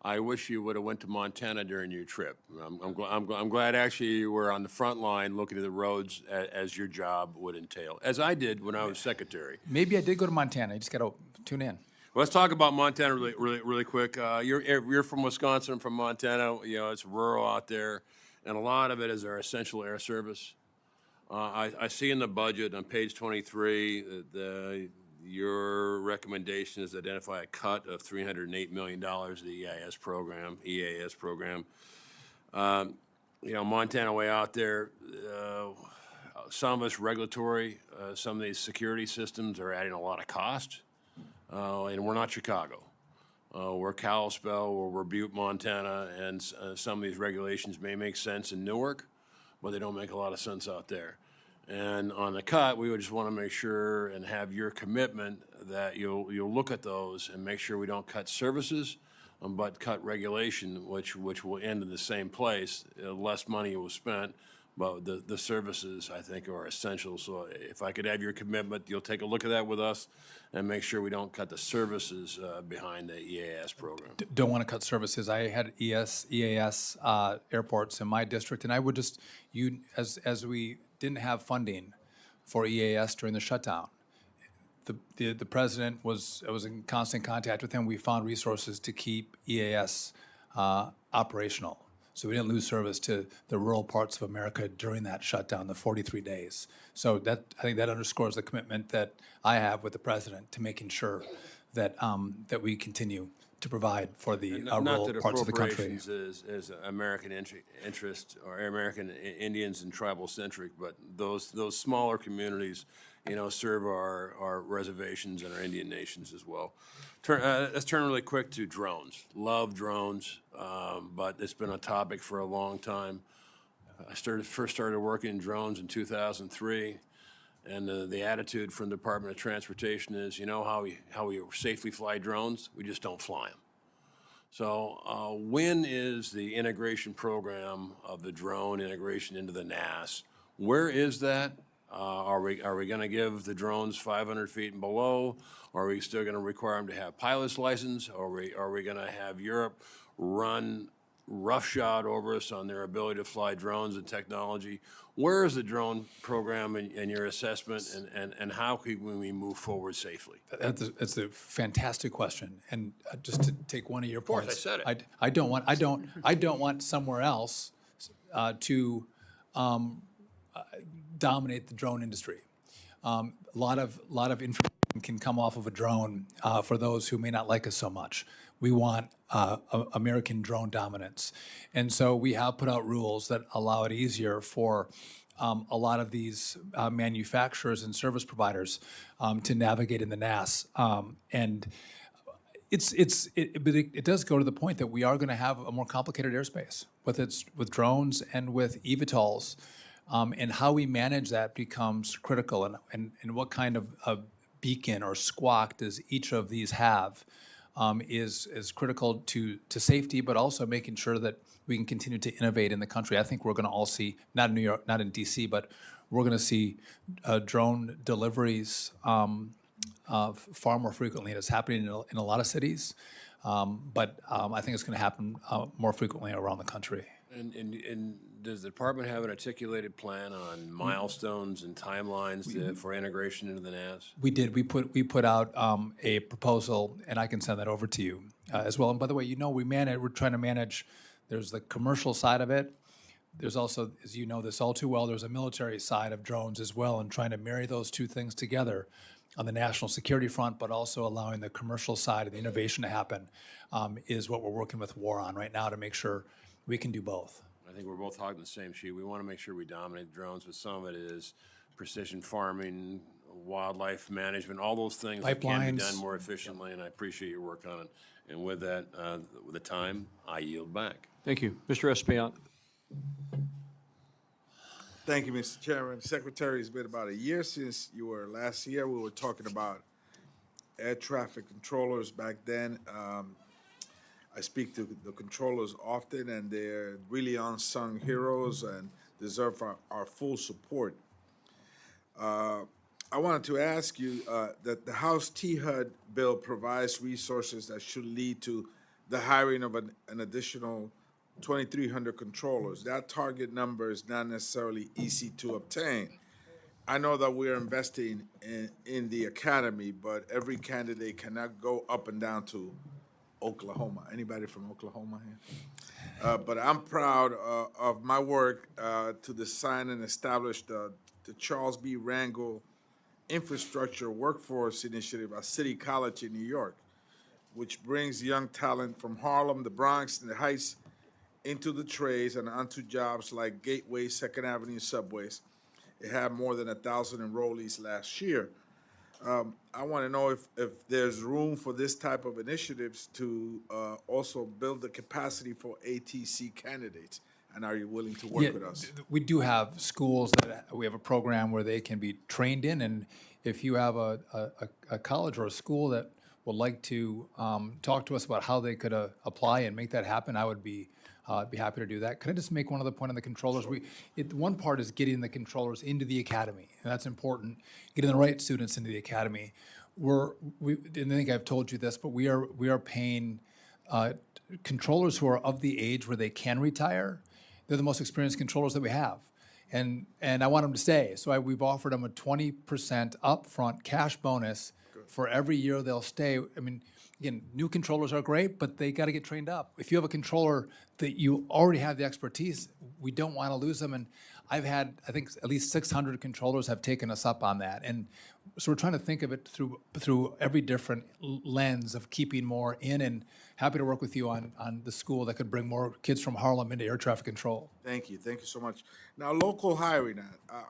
I wish you would have went to Montana during your trip. I'm glad actually you were on the front line looking at the roads as your job would entail, as I did when I was secretary. Maybe I did go to Montana. You just got to tune in. Let's talk about Montana really quick. You're from Wisconsin, from Montana. You know, it's rural out there, and a lot of it is our essential air service. I see in the budget on page 23 that your recommendation is to identify a cut of $308 million to the EAS program. You know, Montana way out there, some of it's regulatory, some of these security systems are adding a lot of cost. And we're not Chicago. We're Kalispell, we're Butte, Montana, and some of these regulations may make sense in Newark, but they don't make a lot of sense out there. And on the cut, we would just want to make sure and have your commitment that you'll look at those and make sure we don't cut services, but cut regulation, which will end in the same place. Less money was spent, but the services, I think, are essential. So if I could have your commitment, you'll take a look at that with us and make sure we don't cut the services behind the EAS program. Don't want to cut services. I had EAS airports in my district, and I would just, as we didn't have funding for EAS during the shutdown, the president I was in constant contact with him. We found resources to keep EAS operational. So we didn't lose service to the rural parts of America during that shutdown, the 43 days. So I think that underscores the commitment that I have with the president to making sure that that we continue to provide for the rural parts of the country. Not that appropriations is American interest or American Indians and tribal centric, but those smaller communities, serve our reservations and our Indian nations as well. Let's turn really quick to drones. Love drones, but it's been a topic for a long time. I first started working in drones in 2003, and the attitude from the Department of Transportation is, how we safely fly drones? We just don't fly them. So when is the integration program of the drone integration into the NAS? Where is that? Are we going to give the drones 500 feet and below? Are we still going to require them to have pilot's license? Are we going to have Europe run roughshod over us on their ability to fly drones and technology? Where is the drone program in your assessment, and how can we move forward safely? That's a fantastic question. And just to take one of your points, I said it. I don't want somewhere else to dominate the drone industry. A lot of information can come off of a drone for those who may not like us so much. We want American drone dominance. And so we have put out rules that allow it easier for a lot of these manufacturers and service providers to navigate in the NAS. And it does go to the point that we are going to have a more complicated airspace with drones and with eVTOLs. And how we manage that becomes critical, and what kind of beacon or squawk does each of these have is critical to safety, but also making sure that we can continue to innovate in the country. I think we're going to all see, not in New York, not in DC, but we're going to see drone deliveries far more frequently. It's happening in a lot of cities, but I think it's going to happen more frequently around the country. And does the department have an articulated plan on milestones and timelines for integration into the NAS? We did. We put out a proposal, and I can send that over to you as well. And by the way, we're trying to manage. There's the commercial side of it. There's also, as you know this all too well, there's a military side of drones as well, and trying to marry those two things together on the national security front, but also allowing the commercial side of the innovation to happen is what we're working with WAR on right now to make sure we can do both. I think we're both hogging the same sheet. We want to make sure we dominate drones, but some of it is precision farming, wildlife management, all those things that can be done more efficiently, and I appreciate your work on it. And with that, with the time, I yield back. Thank you. Mr. Espeon. Thank you, Mr. Chairman. Secretary, it's been about a year since you were last here. We were talking about air traffic controllers back then. I speak to the controllers often, and they're really unsung heroes and deserve our full support. I wanted to ask you that the House THUD bill provides resources that should lead to the hiring of an additional 2,300 controllers. That target number is not necessarily easy to obtain. I know that we're investing in the academy, but every candidate cannot go up and down to Oklahoma. Anybody from Oklahoma here? But I'm proud of my work to design and establish the Charles B. Rangel Infrastructure Workforce Initiative at City College in New York, which brings young talent from Harlem, the Bronx, and the Heights into the trades and onto jobs like Gateway, Second Avenue subways. It had more than 1,000 enrollees last year. I want to know if there's room for this type of initiatives to also build the capacity for ATC candidates, and are you willing to work with us? We do have schools that we have a program where they can be trained in, and if you have a college or a school that would like to talk to us about how they could apply and make that happen, I would be I'd be happy to do that. Could I just make one other point on the controllers? One part is getting the controllers into the academy, and that's important, getting the right students into the academy. And I think I've told you this, but we are paying controllers who are of the age where they can retire. They're the most experienced controllers that we have. And I want them to stay. So we've offered them a 20% upfront cash bonus for every year they'll stay. I mean, again, new controllers are great, but they got to get trained up. If you have a controller that you already have the expertise, we don't want to lose them. And I've had, I think, at least 600 controllers have taken us up on that. And so we're trying to think of it through every different lens of keeping more in, and happy to work with you on the school that could bring more kids from Harlem into air traffic control. Thank you so much. Now, local hiring,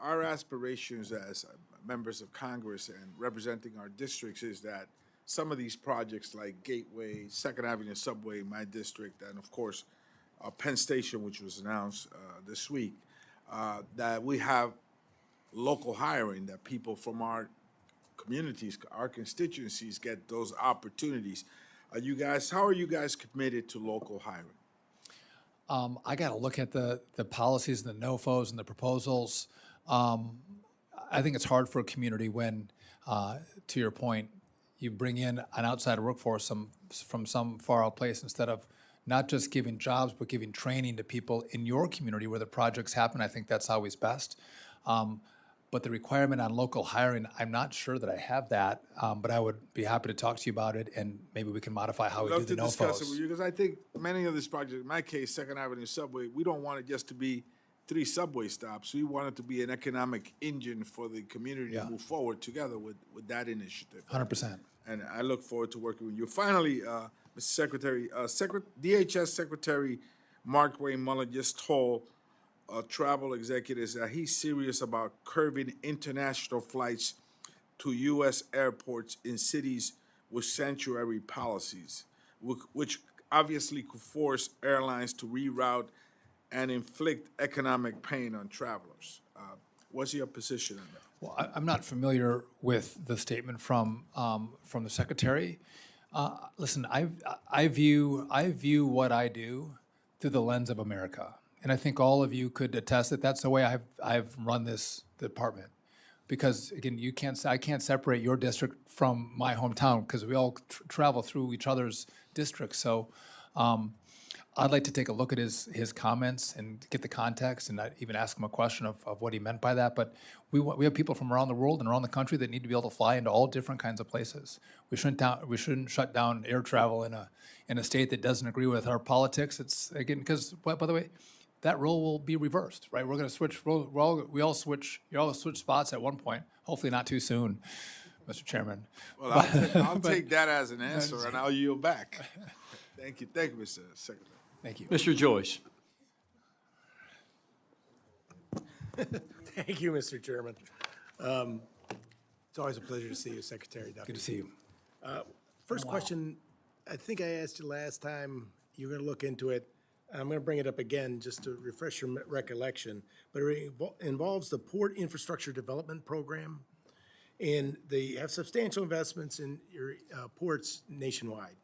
our aspirations as members of Congress and representing our districts is that some of these projects like Gateway, Second Avenue Subway, my district, and of course, Penn Station, which was announced this week, that we have local hiring, that people from our communities, our constituencies get those opportunities. How are you guys committed to local hiring? I got to look at the policies and the NOFOs and the proposals. I think it's hard for a community when, to your point, you bring in an outside workforce from some far out place, instead of not just giving jobs, but giving training to people in your community where the projects happen. I think that's always best. But the requirement on local hiring, I'm not sure that I have that, but I would be happy to talk to you about it, and maybe we can modify how we do the Love to discuss it with NOFOs. you, because I think many of these projects, in my case, Second Avenue Subway, we don't want it just to be 3 subway stops. We want it to be an economic engine for the community to move forward together with that initiative. 100%. And I look forward to working with you. Finally, Mr. Secretary, DHS Secretary Mark Wayne Mullen just told travel executives that he's serious about curbing international flights to U.S. airports in cities with sanctuary policies, which obviously could force airlines to reroute and inflict economic pain on travelers. What's your position on that? Well, I'm not familiar with the statement from the secretary. Listen, I view what I do through the lens of America, and I think all of you could attest that that's the way I've run this department. Because again, I can't separate your district from my hometown, because we all travel through each other's districts. So I'd like to take a look at his comments and get the context, and not even ask him a question of what he meant by that. But we have people from around the world and around the country that need to be able to fly into all different kinds of places. We shouldn't shut down air travel in a state that doesn't agree with our politics. It's again, because by the way, that role will be reversed, right? We're going to switch. You all switch spots at one point. Hopefully, not too soon, Mr. Chairman. Well, I'll take that as an answer, and I'll yield back. Thank you, Mr. Secretary. Thank you. Mr. Joyce. Thank you, Mr. Chairman. It's always a pleasure to see you, Secretary Duffy. Good to see you. First question, I think I asked you last time, you're going to look into it. I'm going to bring it up again just to refresh your recollection, but it involves the Port Infrastructure Development Program, and they have substantial investments in your ports nationwide.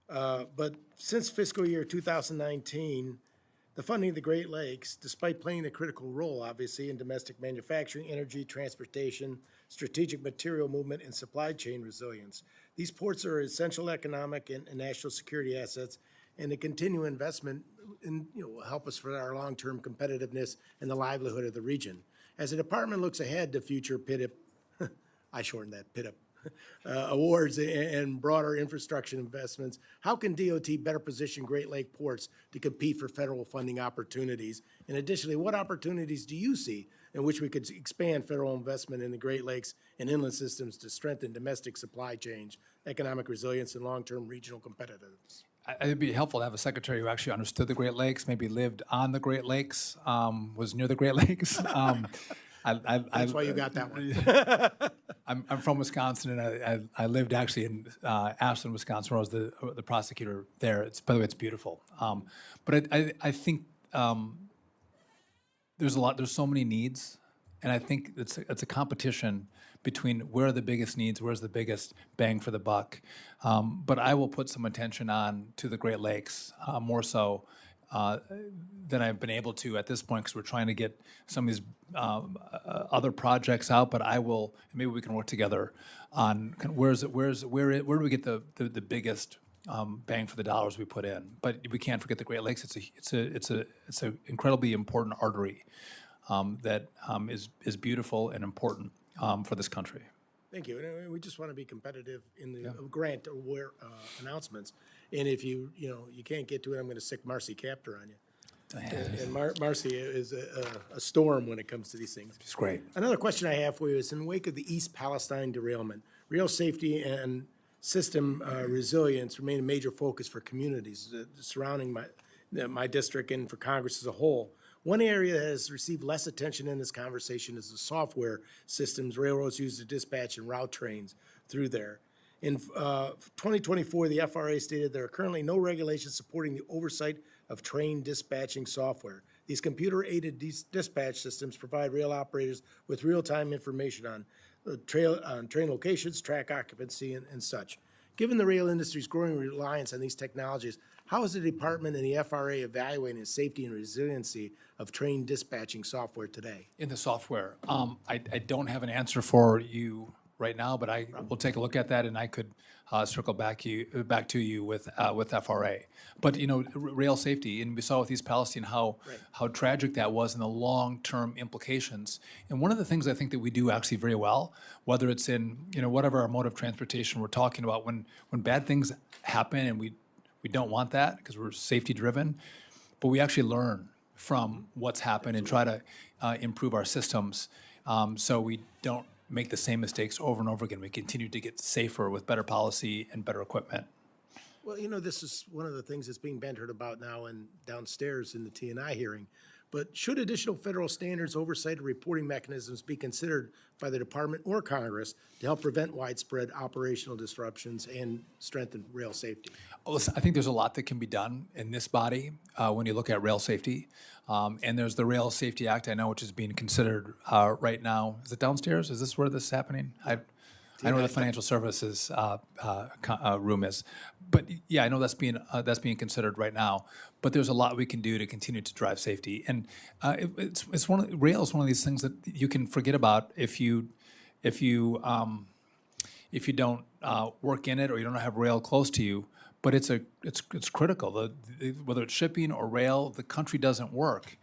But since fiscal year 2019, the funding of the Great Lakes, despite playing a critical role, obviously, in domestic manufacturing, energy, transportation, strategic material movement, and supply chain resilience, these ports are essential economic and national security assets, and the continued investment will help us for our long-term competitiveness and the livelihood of the region. As the department looks ahead to future PIDIP, I shortened that, PIDIP, awards and broader infrastructure investments, how can DOT better position Great Lake ports to compete for federal funding opportunities? And additionally, what opportunities do you see in which we could expand federal investment in the Great Lakes and inland systems to strengthen domestic supply chains, economic resilience, and long-term regional competitiveness? It'd be helpful to have a secretary who actually understood the Great Lakes, maybe lived on the Great Lakes, was near the Great Lakes. That's why you got that one. I'm from Wisconsin, and I lived actually in Ashland, Wisconsin, where I was the prosecutor there. By the way, it's beautiful. But I think there's so many needs, and I think it's a competition between where are the biggest needs, where's the biggest bang for the buck. But I will put some attention on to the Great Lakes more so than I've been able to at this point, because we're trying to get some of these other projects out. But maybe we can work together on where do we get the biggest bang for the dollars we put in. But we can't forget the Great Lakes. It's an incredibly important artery that is beautiful and important for this country. Thank you. And we just want to be competitive in the grant aware announcements. And if you can't get to it, I'm going to sick Marcy Captor on you. And Marcy is a storm when it comes to these things. It's great. Another question I have for you is, in the wake of the East Palestine derailment, rail safety and system resilience remain a major focus for communities surrounding my district and for Congress as a whole. One area that has received less attention in this conversation is the software systems railroads use to dispatch and route trains through there. In 2024, the FRA stated there are currently no regulations supporting the oversight of train dispatching software. These computer-aided dispatch systems provide rail operators with real-time information on train locations, track occupancy, and such. Given the rail industry's growing reliance on these technologies, how is the department and the FRA evaluating the safety and resiliency of train dispatching software today? In the software, I don't have an answer for you right now, but I will take a look at that, and I could circle back to you with FRA. But rail safety, and we saw with East Palestine how tragic that was and the long-term implications. And one of the things I think that we do actually very well, whether it's in whatever our mode of transportation we're talking about, when bad things happen, and we don't want that because we're safety driven, but we actually learn from what's happened and try to improve our systems so we don't make the same mistakes over and over again. We continue to get safer with better policy and better equipment. Well, this is one of the things that's being bantered about now and downstairs in the T&I hearing. But should additional federal standards, oversight, and reporting mechanisms be considered by the department or Congress to help prevent widespread operational disruptions and strengthen rail safety? Well, listen, I think there's a lot that can be done in this body when you look at rail safety. And there's the Rail Safety Act, I know, which is being considered right now. Is it downstairs? Is this where this is happening? I know where the financial services room is. But yeah, I know that's being considered right now. But there's a lot we can do to continue to drive safety. And rail is one of these things that you can forget about if you don't work in it or you don't have rail close to you. But it's critical. Whether it's shipping or rail, the country doesn't work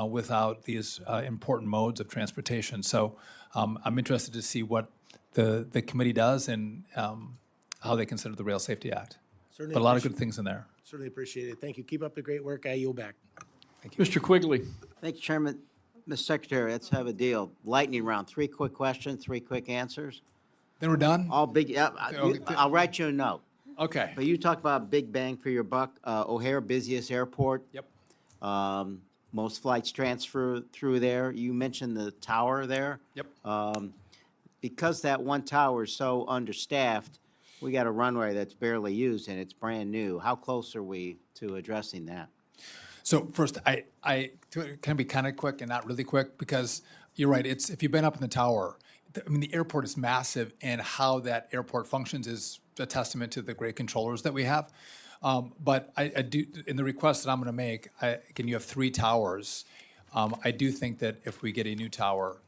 without these important modes of transportation. So I'm interested to see what the committee does and how they consider the Rail Safety Act. Certainly But a lot of good things in there. Certainly appreciate it. Thank you. Keep up the great work. I yield back. Mr. Quigley. Thank you, Chairman. Mr. Secretary, let's have a deal. Lightning round, 3 quick questions, 3 quick answers. Then we're done? All big, yeah, I'll write you a note. Okay. But you talk about big bang for your buck. O'Hare, busiest airport. Yep. Most flights transfer through there. You mentioned the tower there. Yep. Because that one tower is so understaffed, we got a runway that's barely used and it's brand new. How close are we to addressing that? So first, I can be kind of quick and not really quick because you're right. If you've been up in the tower, the airport is massive, and how that airport functions is a testament to the great controllers that we have. But I do, in the request that I'm going to make, again, you have 3 towers. I do think that if we get a new tower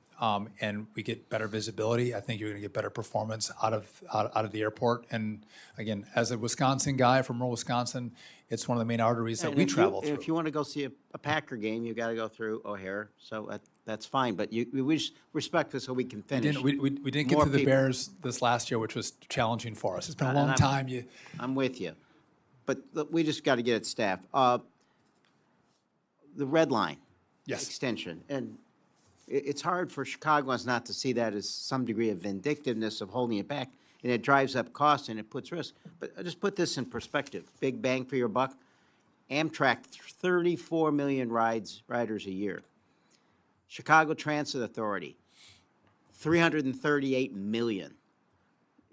and we get better visibility, I think you're going to get better performance out of the airport. And again, as a Wisconsin guy from rural Wisconsin, it's one of the main arteries that we travel through. If you want to go see a Packer game, you got to go through O'Hare. So that's fine. But we just respect this so we can finish. We didn't get to the Bears this last year, which was challenging for us. It's been a long time. I'm with you. But look, we just got to get it staffed. The red line extension. And it's hard for Chicagoans not to see that as some degree of vindictiveness of holding it back. And it drives up costs and it puts risk. But I just put this in perspective. Big bang for your buck. Amtrak, 34 million riders a year. Chicago Transit Authority, 338 million.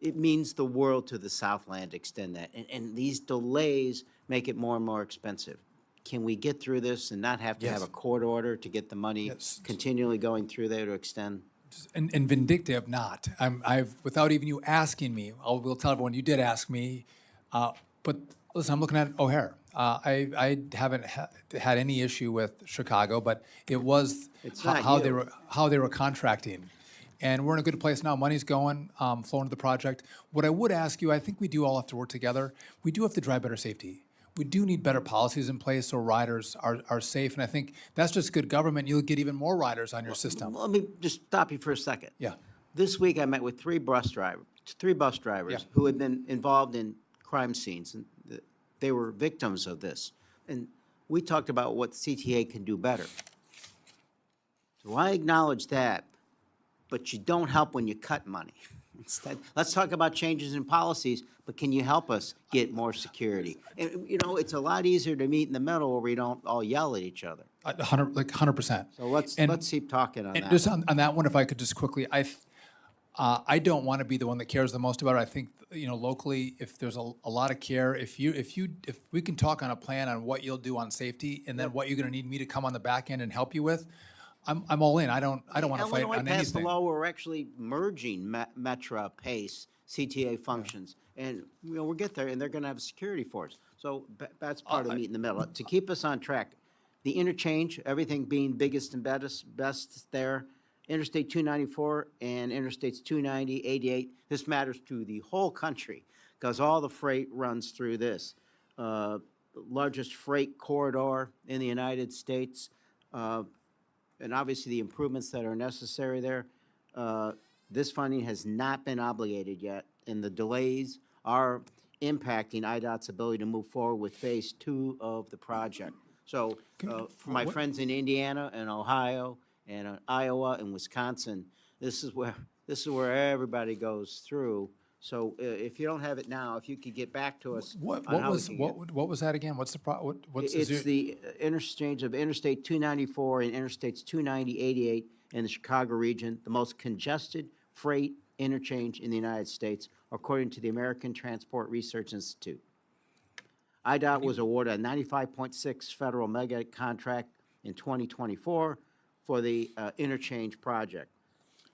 It means the world to the Southland to extend that. And these delays make it more and more expensive. Can we get through this and not have to have a court order to get the money continually going through there to extend? And vindictive, not. I've without even you asking me, we'll tell everyone you did ask me. But listen, I'm looking at O'Hare. I haven't had any issue with Chicago, but it was It's not how you. they were contracting. And we're in a good place now. Money's going, flowing to the project. What I would ask you, I think we do all have to work together. We do have to drive better safety. We do need better policies in place so riders are safe. And I think that's just good government. You'll get even more riders on your system. Let me just stop you for a second. Yeah. This week, I met with three bus drivers Yeah. who had been involved in crime scenes, and they were victims of this. And we talked about what CTA can do better. So I acknowledge that, but you don't help when you cut money. Instead, let's talk about changes in policies, but can you help us get more security? And, you know, it's a lot easier to meet in the middle where we don't all yell at each other. 100%. So let's keep talking on And that. just on that one, if I could just quickly, I don't want to be the one that cares the most about it. I think, you know, locally, if there's a lot of care, if we can talk on a plan on what you'll do on safety and then what you're going to need me to come on the back end and help you with, I'm all in. I don't want to fight Illinois on passed the anything. law where we're actually merging Metra, PACE, CTA functions. And, you know, we'll get there, and they're going to have a security force. So that's part of meet in the middle. To keep us on track, the interchange, everything being biggest and best there, Interstate 294 and Interstates 290, 88, this matters to the whole country because all the freight runs through this. Largest freight corridor in the United States. And obviously the improvements that are necessary there. This funding has not been obligated yet, and the delays are impacting IDOT's ability to move forward with Phase 2 of the project. So for my friends in Indiana and Ohio and Iowa and Wisconsin, this is where everybody goes through. So if you don't have it now, if you could get back to us What on how we was can what was that again? What's the It's the interchange of Interstate 294 and Interstates 290, 88 in the Chicago region, the most congested freight interchange in the United States, according to the American Transport Research Institute. IDOT was awarded a 95.6 federal mega contract in 2024 for the interchange project.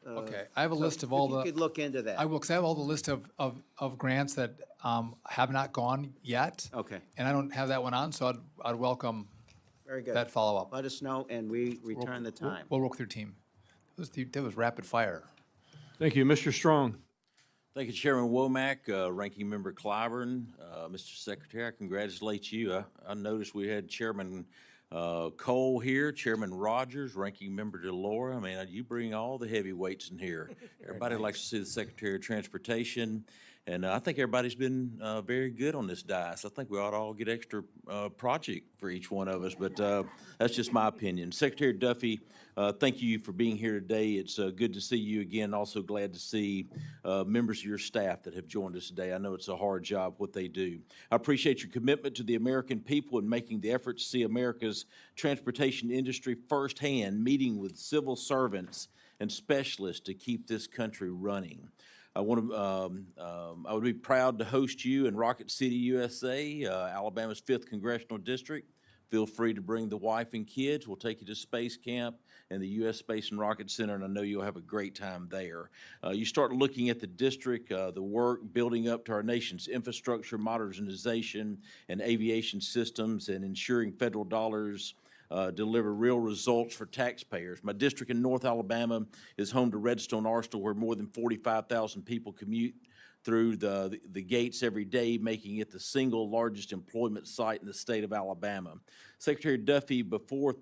Okay, I have a list of If all you the. could look into that. I will, because I have all the list of grants that have not gone yet. Okay. And I don't have that one on, so I'd welcome Very good. that follow-up. Let us know, and we return the time. We'll work with your team. That was rapid fire. Thank you. Mr. Strong. Thank you, Chairman Womack, Ranking Member Clyburn. Mr. Secretary, I congratulate you. I noticed we had Chairman Cole here, Chairman Rogers, Ranking Member DeLauro. I mean, you bring all the heavyweights in here. Everybody likes to see the Secretary of Transportation, and I think everybody's been very good on this dais. I think we ought to all get extra project for each one of us, but that's just my opinion. Secretary Duffy, thank you for being here today. It's good to see you again. Also glad to see members of your staff that have joined us today. I know it's a hard job what they do. I appreciate your commitment to the American people and making the effort to see America's transportation industry firsthand, meeting with civil servants and specialists to keep this country running. I would be proud to host you in Rocket City, USA, Alabama's 5th Congressional District. Feel free to bring the wife and kids. We'll take you to Space Camp and the U.S. Space and Rocket Center, and I know you'll have a great time there. You start looking at the district, the work building up to our nation's infrastructure modernization and aviation systems and ensuring federal dollars deliver real results for taxpayers. My district in North Alabama is home to Redstone Arsenal, where more than 45,000 people commute through the gates every day, making it the single largest employment site in the state of Alabama. Secretary Duffy, before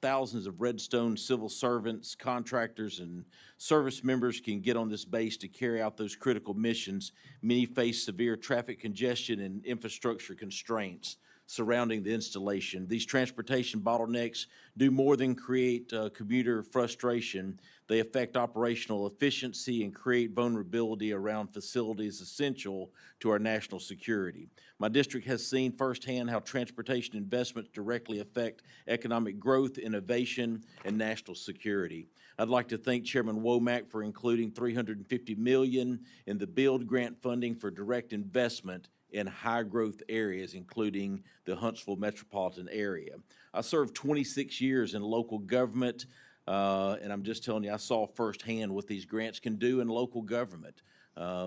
thousands of Redstone civil servants, contractors, and service members can get on this base to carry out those critical missions, many face severe traffic congestion and infrastructure constraints surrounding the installation. These transportation bottlenecks do more than create commuter frustration. They affect operational efficiency and create vulnerability around facilities essential to our national security. My district has seen firsthand how transportation investments directly affect economic growth, innovation, and national security. I'd like to thank Chairman Womack for including $350 million in the BUILD grant funding for direct investment in high-growth areas, including the Huntsville metropolitan area. I served 26 years in local government, and I'm just telling you, I saw firsthand what these grants can do in local government.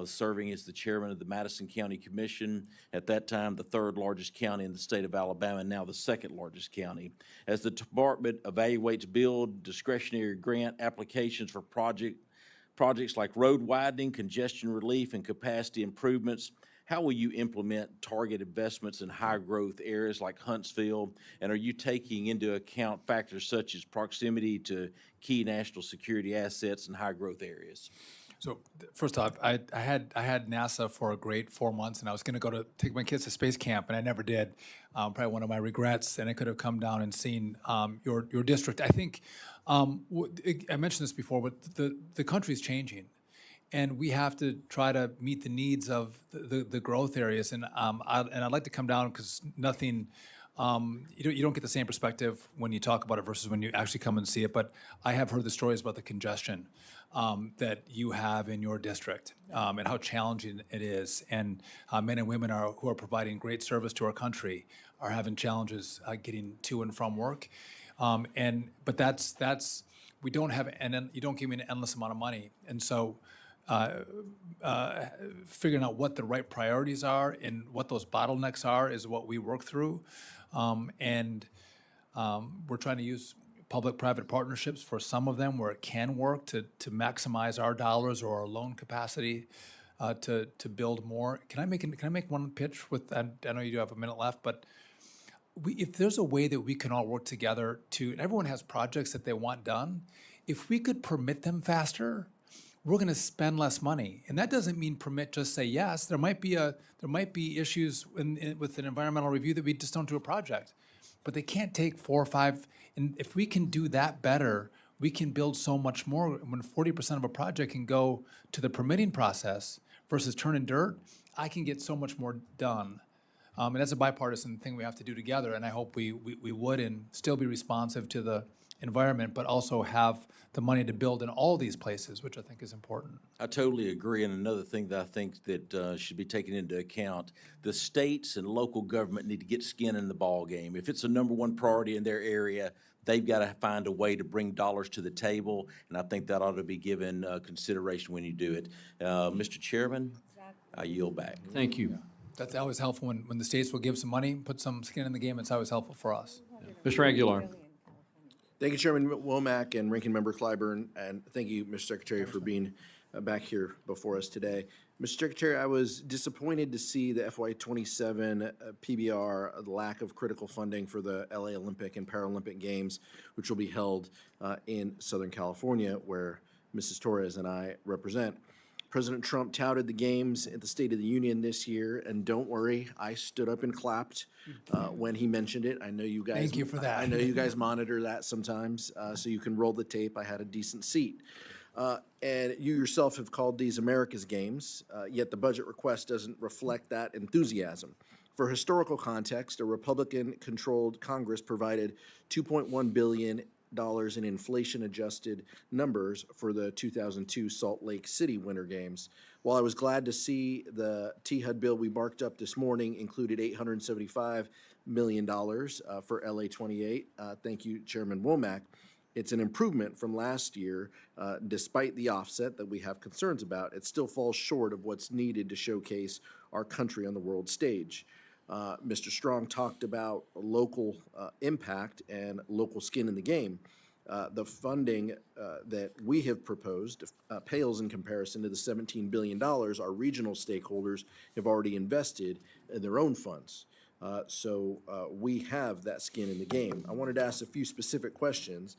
serving as the chairman of the Madison County Commission, at that time the third largest county in the state of Alabama, now the second largest county. As the department evaluates build discretionary grant applications for projects like road widening, congestion relief, and capacity improvements, how will you implement target investments in high-growth areas like Huntsville? And are you taking into account factors such as proximity to key national security assets in high-growth areas? So first off, I had NASA for a great 4 months, and I was going to go to take my kids to space camp, and I never did. Probably one of my regrets, and I could have come down and seen your district. I think I mentioned this before, but the country's changing, and we have to try to meet the needs of the growth areas. And I'd like to come down because nothing. You don't get the same perspective when you talk about it versus when you actually come and see it. But I have heard the stories about the congestion that you have in your district and how challenging it is. And men and women who are providing great service to our country are having challenges getting to and from work. But that's we don't have, and you don't give me an endless amount of money. And so figuring out what the right priorities are and what those bottlenecks are is what we work through. We're trying to use public-private partnerships for some of them where it can work to maximize our dollars or our loan capacity to build more. Can I make one pitch with, I know you do have a minute left, but if there's a way that we can all work together and everyone has projects that they want done, if we could permit them faster, we're going to spend less money. And that doesn't mean just say yes. There might be issues with an environmental review that we just don't do a project. But they can't take 4 or 5. And if we can do that better, we can build so much more. When 40% of a project can go to the permitting process versus turning dirt, I can get so much more done. And that's a bipartisan thing we have to do together. And I hope we would, and still be responsive to the environment, but also have the money to build in all these places, which I think is important. I totally agree. And another thing that I think that should be taken into account, the states and local government need to get skin in the ball game. If it's a number one priority in their area, they've got to find a way to bring dollars to the table, and I think that ought to be given consideration when you do it. Mr. Chairman, I yield back. Thank you. That's always helpful when the states will give some money, put some skin in the game. It's always helpful for us. Mr. Aguilar. Thank you, Chairman Womack and Ranking Member Clyburn, and thank you, Mr. Secretary, for being back here before us today. Mr. Secretary, I was disappointed to see the FY27 PBR, the lack of critical funding for the LA Olympic and Paralympic Games, which will be held in Southern California, where Mrs. Torres and I represent. President Trump touted the games at the State of the Union this year, and don't worry, I stood up and clapped when he mentioned it. I know you guys. Thank you for that. I know you guys monitor that sometimes, so you can roll the tape. I had a decent seat. And you yourself have called these America's games, yet the budget request doesn't reflect that enthusiasm. For historical context, a Republican-controlled Congress provided $2.1 billion in inflation-adjusted numbers for the 2002 Salt Lake City Winter Games. While I was glad to see the THUD bill we marked up this morning included $875 million for LA 28, thank you, Chairman Womack. It's an improvement from last year, despite the offset that we have concerns about. It still falls short of what's needed to showcase our country on the world stage. Mr. Strong talked about local impact and local skin in the game. The funding that we have proposed pales in comparison to the $17 billion our regional stakeholders have already invested in their own funds. So we have that skin in the game. I wanted to ask a few specific questions.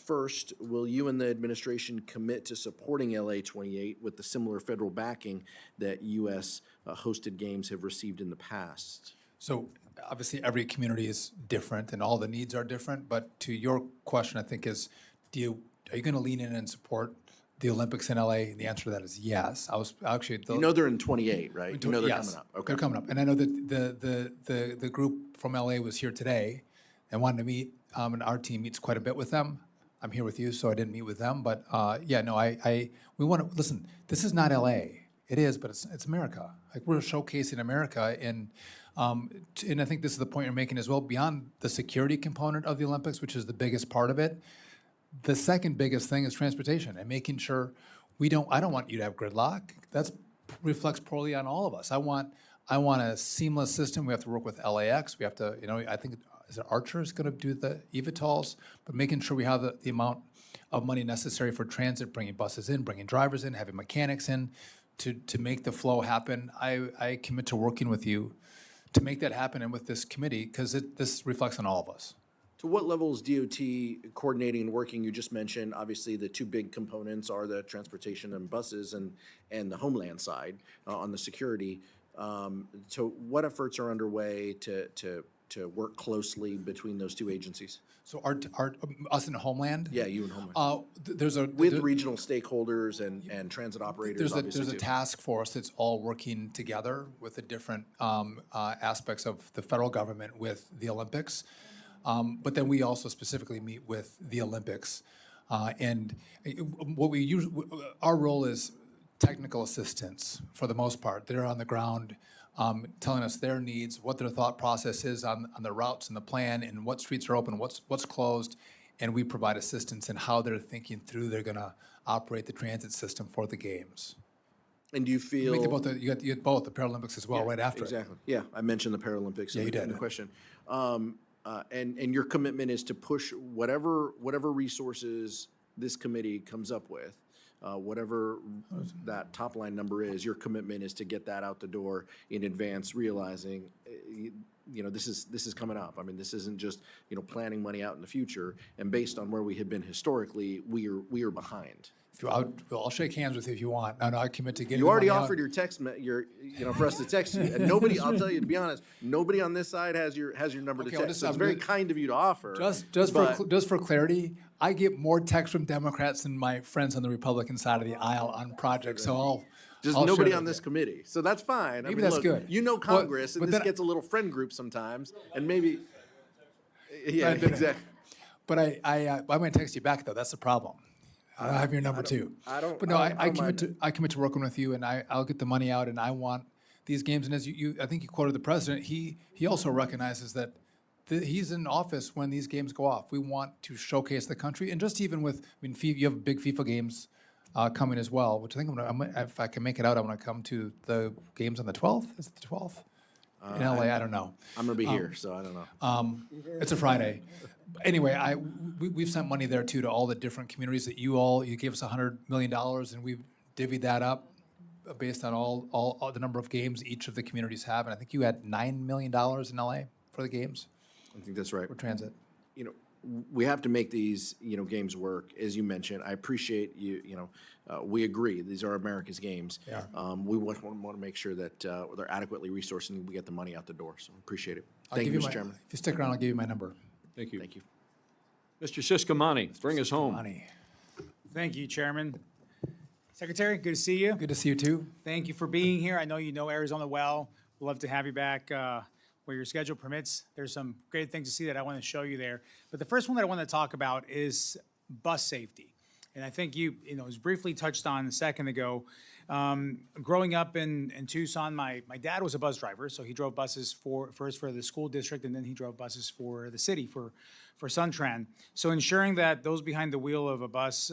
First, will you and the administration commit to supporting LA 28 with the similar federal backing that U.S. Hosted games have received in the past? So obviously, every community is different and all the needs are different. But to your question, I think is, are you going to lean in and support the Olympics in LA? The answer to that is yes. I was actually. You know they're in 28, right? You know they're yes, coming up. Okay. They're coming up, and I know that the group from LA was here today and wanted to meet. And our team meets quite a bit with them. I'm here with you, so I didn't meet with them. But we want to listen. This is not LA. It is, but it's America. Like, we're showcasing America, and I think this is the point you're making as well. Beyond the security component of the Olympics, which is the biggest part of it, the second biggest thing is transportation and making sure I don't want you to have gridlock. That reflects poorly on all of us. I want a seamless system. We have to work with LAX. We have to, I think, is it Archer is going to do the eVTOLs, but making sure we have the amount of money necessary for transit, bringing buses in, bringing drivers in, having mechanics in to make the flow happen. I commit to working with you to make that happen and with this committee, because this reflects on all of us. To what level is DOT coordinating and working? You just mentioned, obviously, the two big components are the transportation and buses and the homeland side on the security. So what efforts are underway to work closely between those two agencies? So us in Homeland? Yeah, you and Homeland. With regional stakeholders and transit operators, obviously, There's a task force that's all working together with the different aspects of the federal government with the Olympics. But then we also specifically meet with the Olympics. And our role is technical assistance for the most part. They're on the ground telling us their needs, what their thought process is on the routes and the plan, and what streets are open, what's closed, and we provide assistance in how they're thinking through they're going to operate the transit system for the games. And do you feel... You get both, the Paralympics as well, right after exactly. It. Yeah, I mentioned the Paralympics in the question. And your commitment is to push whatever resources this committee comes up with, whatever that top line number is, your commitment is to get that out the door in advance, realizing, this is coming up. I mean, this isn't just, planning money out in the future. And based on where we had been historically, we are behind. I'll shake hands with you if you want. No, I commit to getting. You already offered your text, for us to text you, and nobody. I'll tell you, to be honest, nobody on this side has your number to text. So it's very kind of you to offer. Just for clarity, I get more texts from Democrats than my friends on the Republican side of the aisle on projects. So I'll nobody share on this committee. So that's fine. Maybe that's good. Congress, and this gets a little friend group sometimes, and maybe. Yeah, exactly. But I'm going to text you back though. That's the problem. I have your number too. I commit to working with you, and I'll get the money out, and I want these games. And as I think you quoted the president. He also recognizes that he's in office when these games go off. We want to showcase the country, and just even with, you have big FIFA games coming as well, which I think if I can make it out, I'm going to come to the games on the 12th. Is it the 12th? In LA, I don't know. I'm gonna be here, so I don't know. It's a Friday. Anyway, we've sent money there too to all the different communities that you gave us $100 million, and we've divvied that up based on all the number of games each of the communities have. And I think you had $9 million in LA for the games. I think that's right. For transit. We have to make these, games work, as you mentioned. I appreciate you, we agree, these are America's games. Yeah. We want to make sure that they're adequately resourced and we get the money out the door, so appreciate it. Thank you, Mr. Chairman. If you stick around, I'll give you my number. Thank you. Thank you. Mr. Siscomani, bring us home. Thank you, Chairman. Secretary, good to see you. Good to see you too. Thank you for being here. I know you know Arizona well. We'd love to have you back where your schedule permits. There's some great things to see that I want to show you there. But the first one that I want to talk about is bus safety. And I think it was briefly touched on a second ago. Growing up in Tucson, my dad was a bus driver, so he drove buses first for the school district, and then he drove buses for the city, for SunTran. So ensuring that those behind the wheel of a bus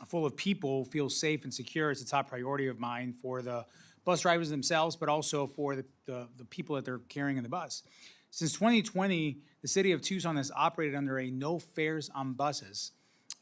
full of people feel safe and secure is a top priority of mine for the bus drivers themselves, but also for the people that they're carrying in the bus. Since 2020, the city of Tucson has operated under a no fares on buses,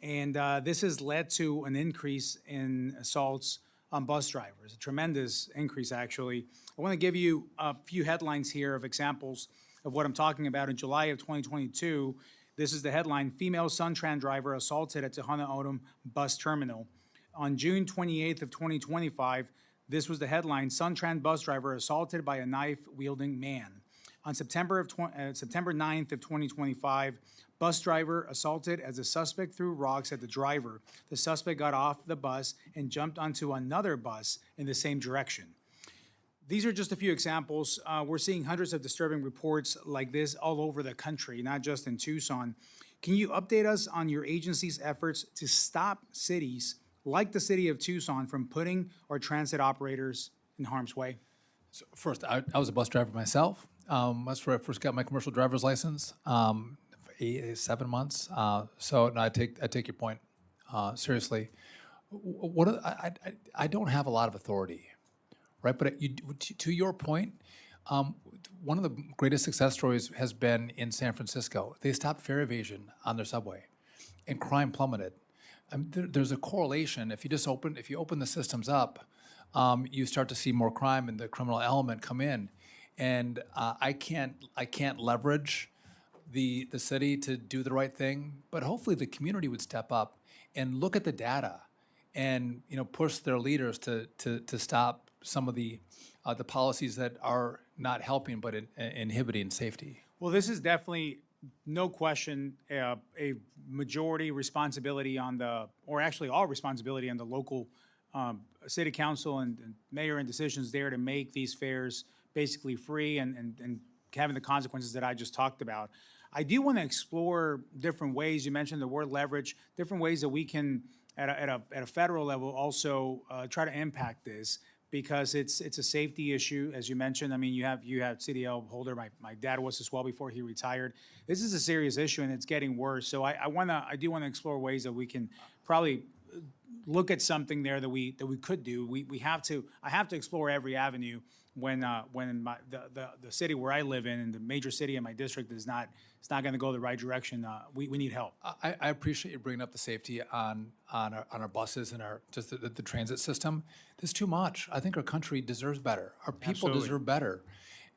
and this has led to an increase in assaults on bus drivers, a tremendous increase, actually. I want to give you a few headlines here of examples of what I'm talking about. In July of 2022, this is the headline: female SunTran driver assaulted at Tohono O'odham bus terminal. On June 28th of 2025, this was the headline: SunTran bus driver assaulted by a knife-wielding man. On September 9th of 2025, bus driver assaulted as a suspect threw rocks at the driver. The suspect got off the bus and jumped onto another bus in the same direction. These are just a few examples. We're seeing hundreds of disturbing reports like this all over the country, not just in Tucson. Can you update us on your agency's efforts to stop cities like the city of Tucson from putting our transit operators in harm's way? So first, I was a bus driver myself. That's where I first got my commercial driver's license, 7 months. So no, I take your point seriously. I don't have a lot of authority, right? But to your point, one of the greatest success stories has been in San Francisco. They stopped fare evasion on their subway, and crime plummeted. There's a correlation. If you open the systems up, you start to see more crime and the criminal element come in. And I can't leverage the city to do the right thing, but hopefully the community would step up and look at the data and push their leaders to stop some of the policies that are not helping but inhibiting safety. Well, this is definitely, no question, a majority responsibility on the, or actually all responsibility on the local city council and mayor and decisions there to make these fares basically free and having the consequences that I just talked about. I do want to explore different ways. You mentioned the word leverage, different ways that we can, at a federal level, also try to impact this, because it's a safety issue, as you mentioned. I mean, you have CDL holder. My dad was as well before he retired. This is a serious issue, and it's getting worse. So I do want to explore ways that we can probably look at something there that we could do. I have to explore every avenue when the city where I live in, and the major city in my district, is not going to go the right direction. We need help. I appreciate you bringing up the safety on our buses and the transit system. There's too much. I think our country deserves better. Our people Absolutely. deserve better,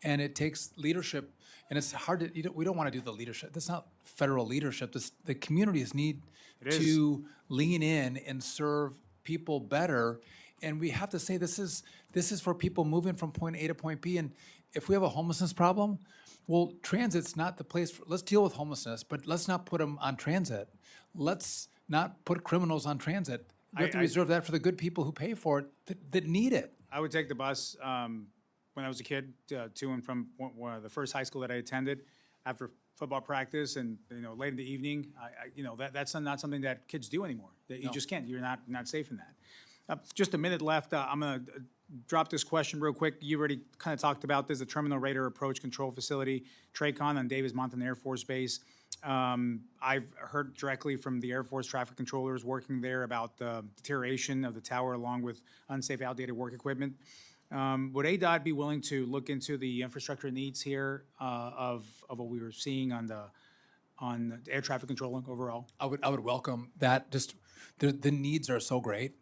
and it takes leadership. And it's hard to. We don't want to do the leadership. That's not federal leadership. The communities need to lean in and serve people better. And we have to say this is for people moving from point A to point B. And if we have a homelessness problem, well, transit's not the place. Let's deal with homelessness, but let's not put them on transit. Let's not put criminals on transit. We have to reserve that for the good people who pay for it that need it. I would take the bus when I was a kid to and from the first high school that I attended after football practice, and late in the evening. That's not something that kids do anymore. That you just can't. You're not safe in that. Just a minute left. I'm going to drop this question real quick. You already kind of talked about this, the Terminal Radar Approach Control Facility, TRACON on Davis-Monthan Air Force Base. I've heard directly from the Air Force traffic controllers working there about the deterioration of the tower along with unsafe, outdated work equipment. Would ADOT be willing to look into the infrastructure needs here of what we were seeing on the air traffic control overall? I would welcome that. Just the needs are so great.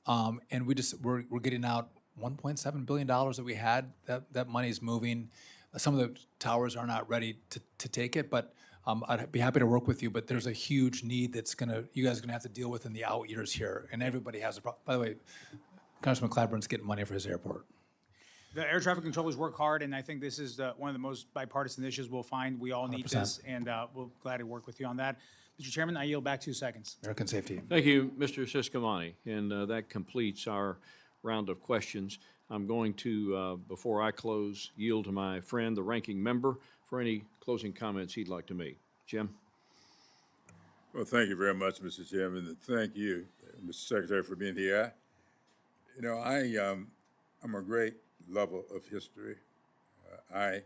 And we're getting out $1.7 billion that we had. That money's moving. Some of the towers are not ready to take it, but I'd be happy to work with you. But there's a huge need you guys are gonna have to deal with in the out years here, and everybody has a problem. By the way, Congressman Clyburn's getting money for his airport. The air traffic controllers work hard, and I think this is one of the most bipartisan issues we'll find. We all need 100%. this, and we'll glad to work with you on that. Mr. Chairman, I yield back 2 seconds. American safety. Thank you, Mr. Siscomani, and that completes our round of questions. I'm going to, before I close, yield to my friend, the ranking member, for any closing comments he'd like to make. Jim? Well, thank you very much, Mr. Chairman, and thank you, Mr. Secretary, for being here. I'm a great lover of history. I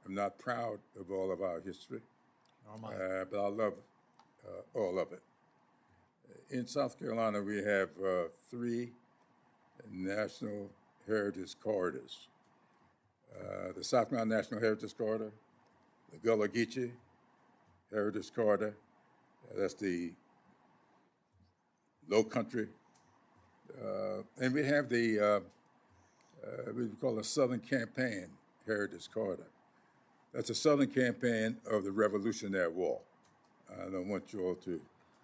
am not proud of all of our history, but I love all of it. In South Carolina, we have 3 National Heritage Corridors. The South Carolina National Heritage Corridor, the Gullah Geechee Heritage Corridor, that's the Low Country, and we have the we call the Southern Campaign Heritage Corridor. That's a Southern campaign of the Revolutionary War. I don't want you all to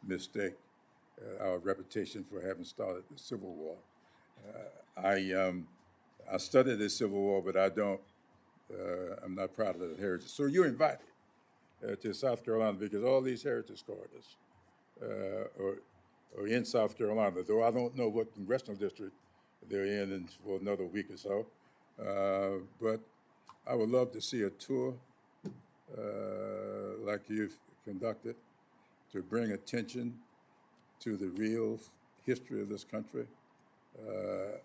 mistake our reputation for having started the Civil War. I studied the Civil War, but I'm not proud of the heritage. So you're invited to South Carolina, because all these heritage corridors are in South Carolina, though I don't know what congressional district they're in for another week or so. But I would love to see a tour like you've conducted to bring attention to the real history of this country.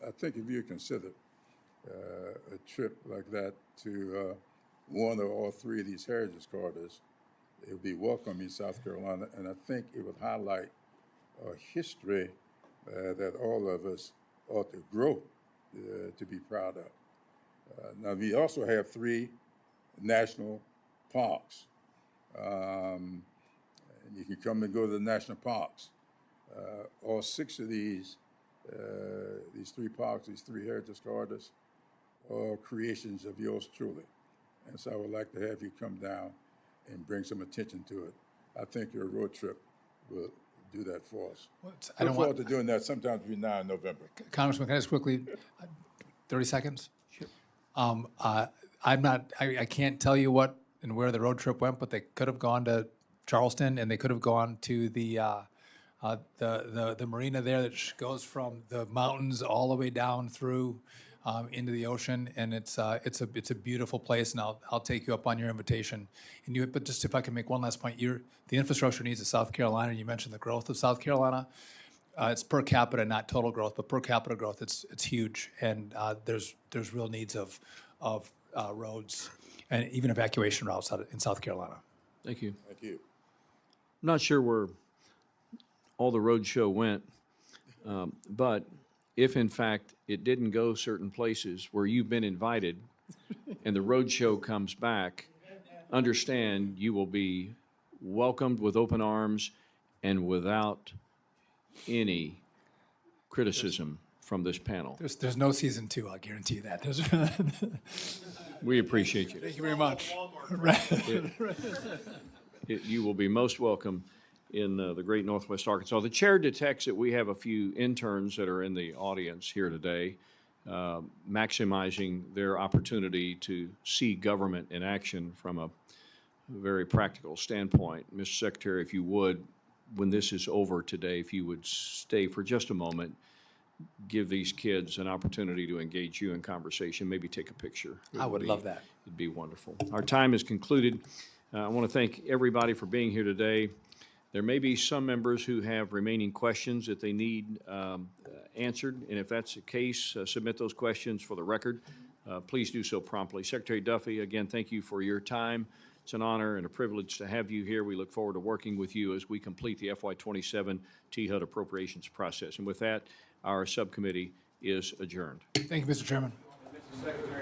I think if you consider a trip like that to one or all 3 of these heritage corridors, it would be welcome in South Carolina, and I think it would highlight a history that all of us ought to grow to be proud of. Now, we also have 3 national parks. And you can come and go to the national parks. All 6 of these 3 parks, these 3 heritage corridors, are creations of yours truly. And so I would like to have you come down and bring some attention to it. I think your road trip will do that for us. I don't Look forward to doing that sometime between now and November. Congressman, can I just quickly, 30 seconds? Sure. I can't tell you what and where the road trip went, but they could have gone to Charleston, and they could have gone to the marina there that goes from the mountains all the way down through into the ocean, and it's a beautiful place, and I'll take you up on your invitation. But just if I can make one last point, the infrastructure needs of South Carolina. You mentioned the growth of South Carolina. It's per capita, not total growth, but per capita growth. It's huge, and there's real needs of roads and even evacuation routes in South Carolina. Thank you. Thank you. I'm not sure where all the road show went, but if in fact it didn't go certain places where you've been invited and the road show comes back, understand you will be welcomed with open arms and without any criticism from this panel. There's no season 2, I'll guarantee you that. We appreciate you. Thank you very much. You will be most welcome in the great Northwest Arkansas. The chair detects that we have a few interns that are in the audience here today, maximizing their opportunity to see government in action from a very practical standpoint. Mr. Secretary, if you would, when this is over today, if you would stay for just a moment, give these kids an opportunity to engage you in conversation, maybe take a picture. I would love that. It'd be wonderful. Our time is concluded. I want to thank everybody for being here today. There may be some members who have remaining questions that they need answered, and if that's the case, submit those questions for the record. Please do so promptly. Secretary Duffy, again, thank you for your time. It's an honor and a privilege to have you here. We look forward to working with you as we complete the FY27 THUD appropriations process. And with that, our subcommittee is adjourned. Thank you, Mr. Chairman. Mr. Secretary.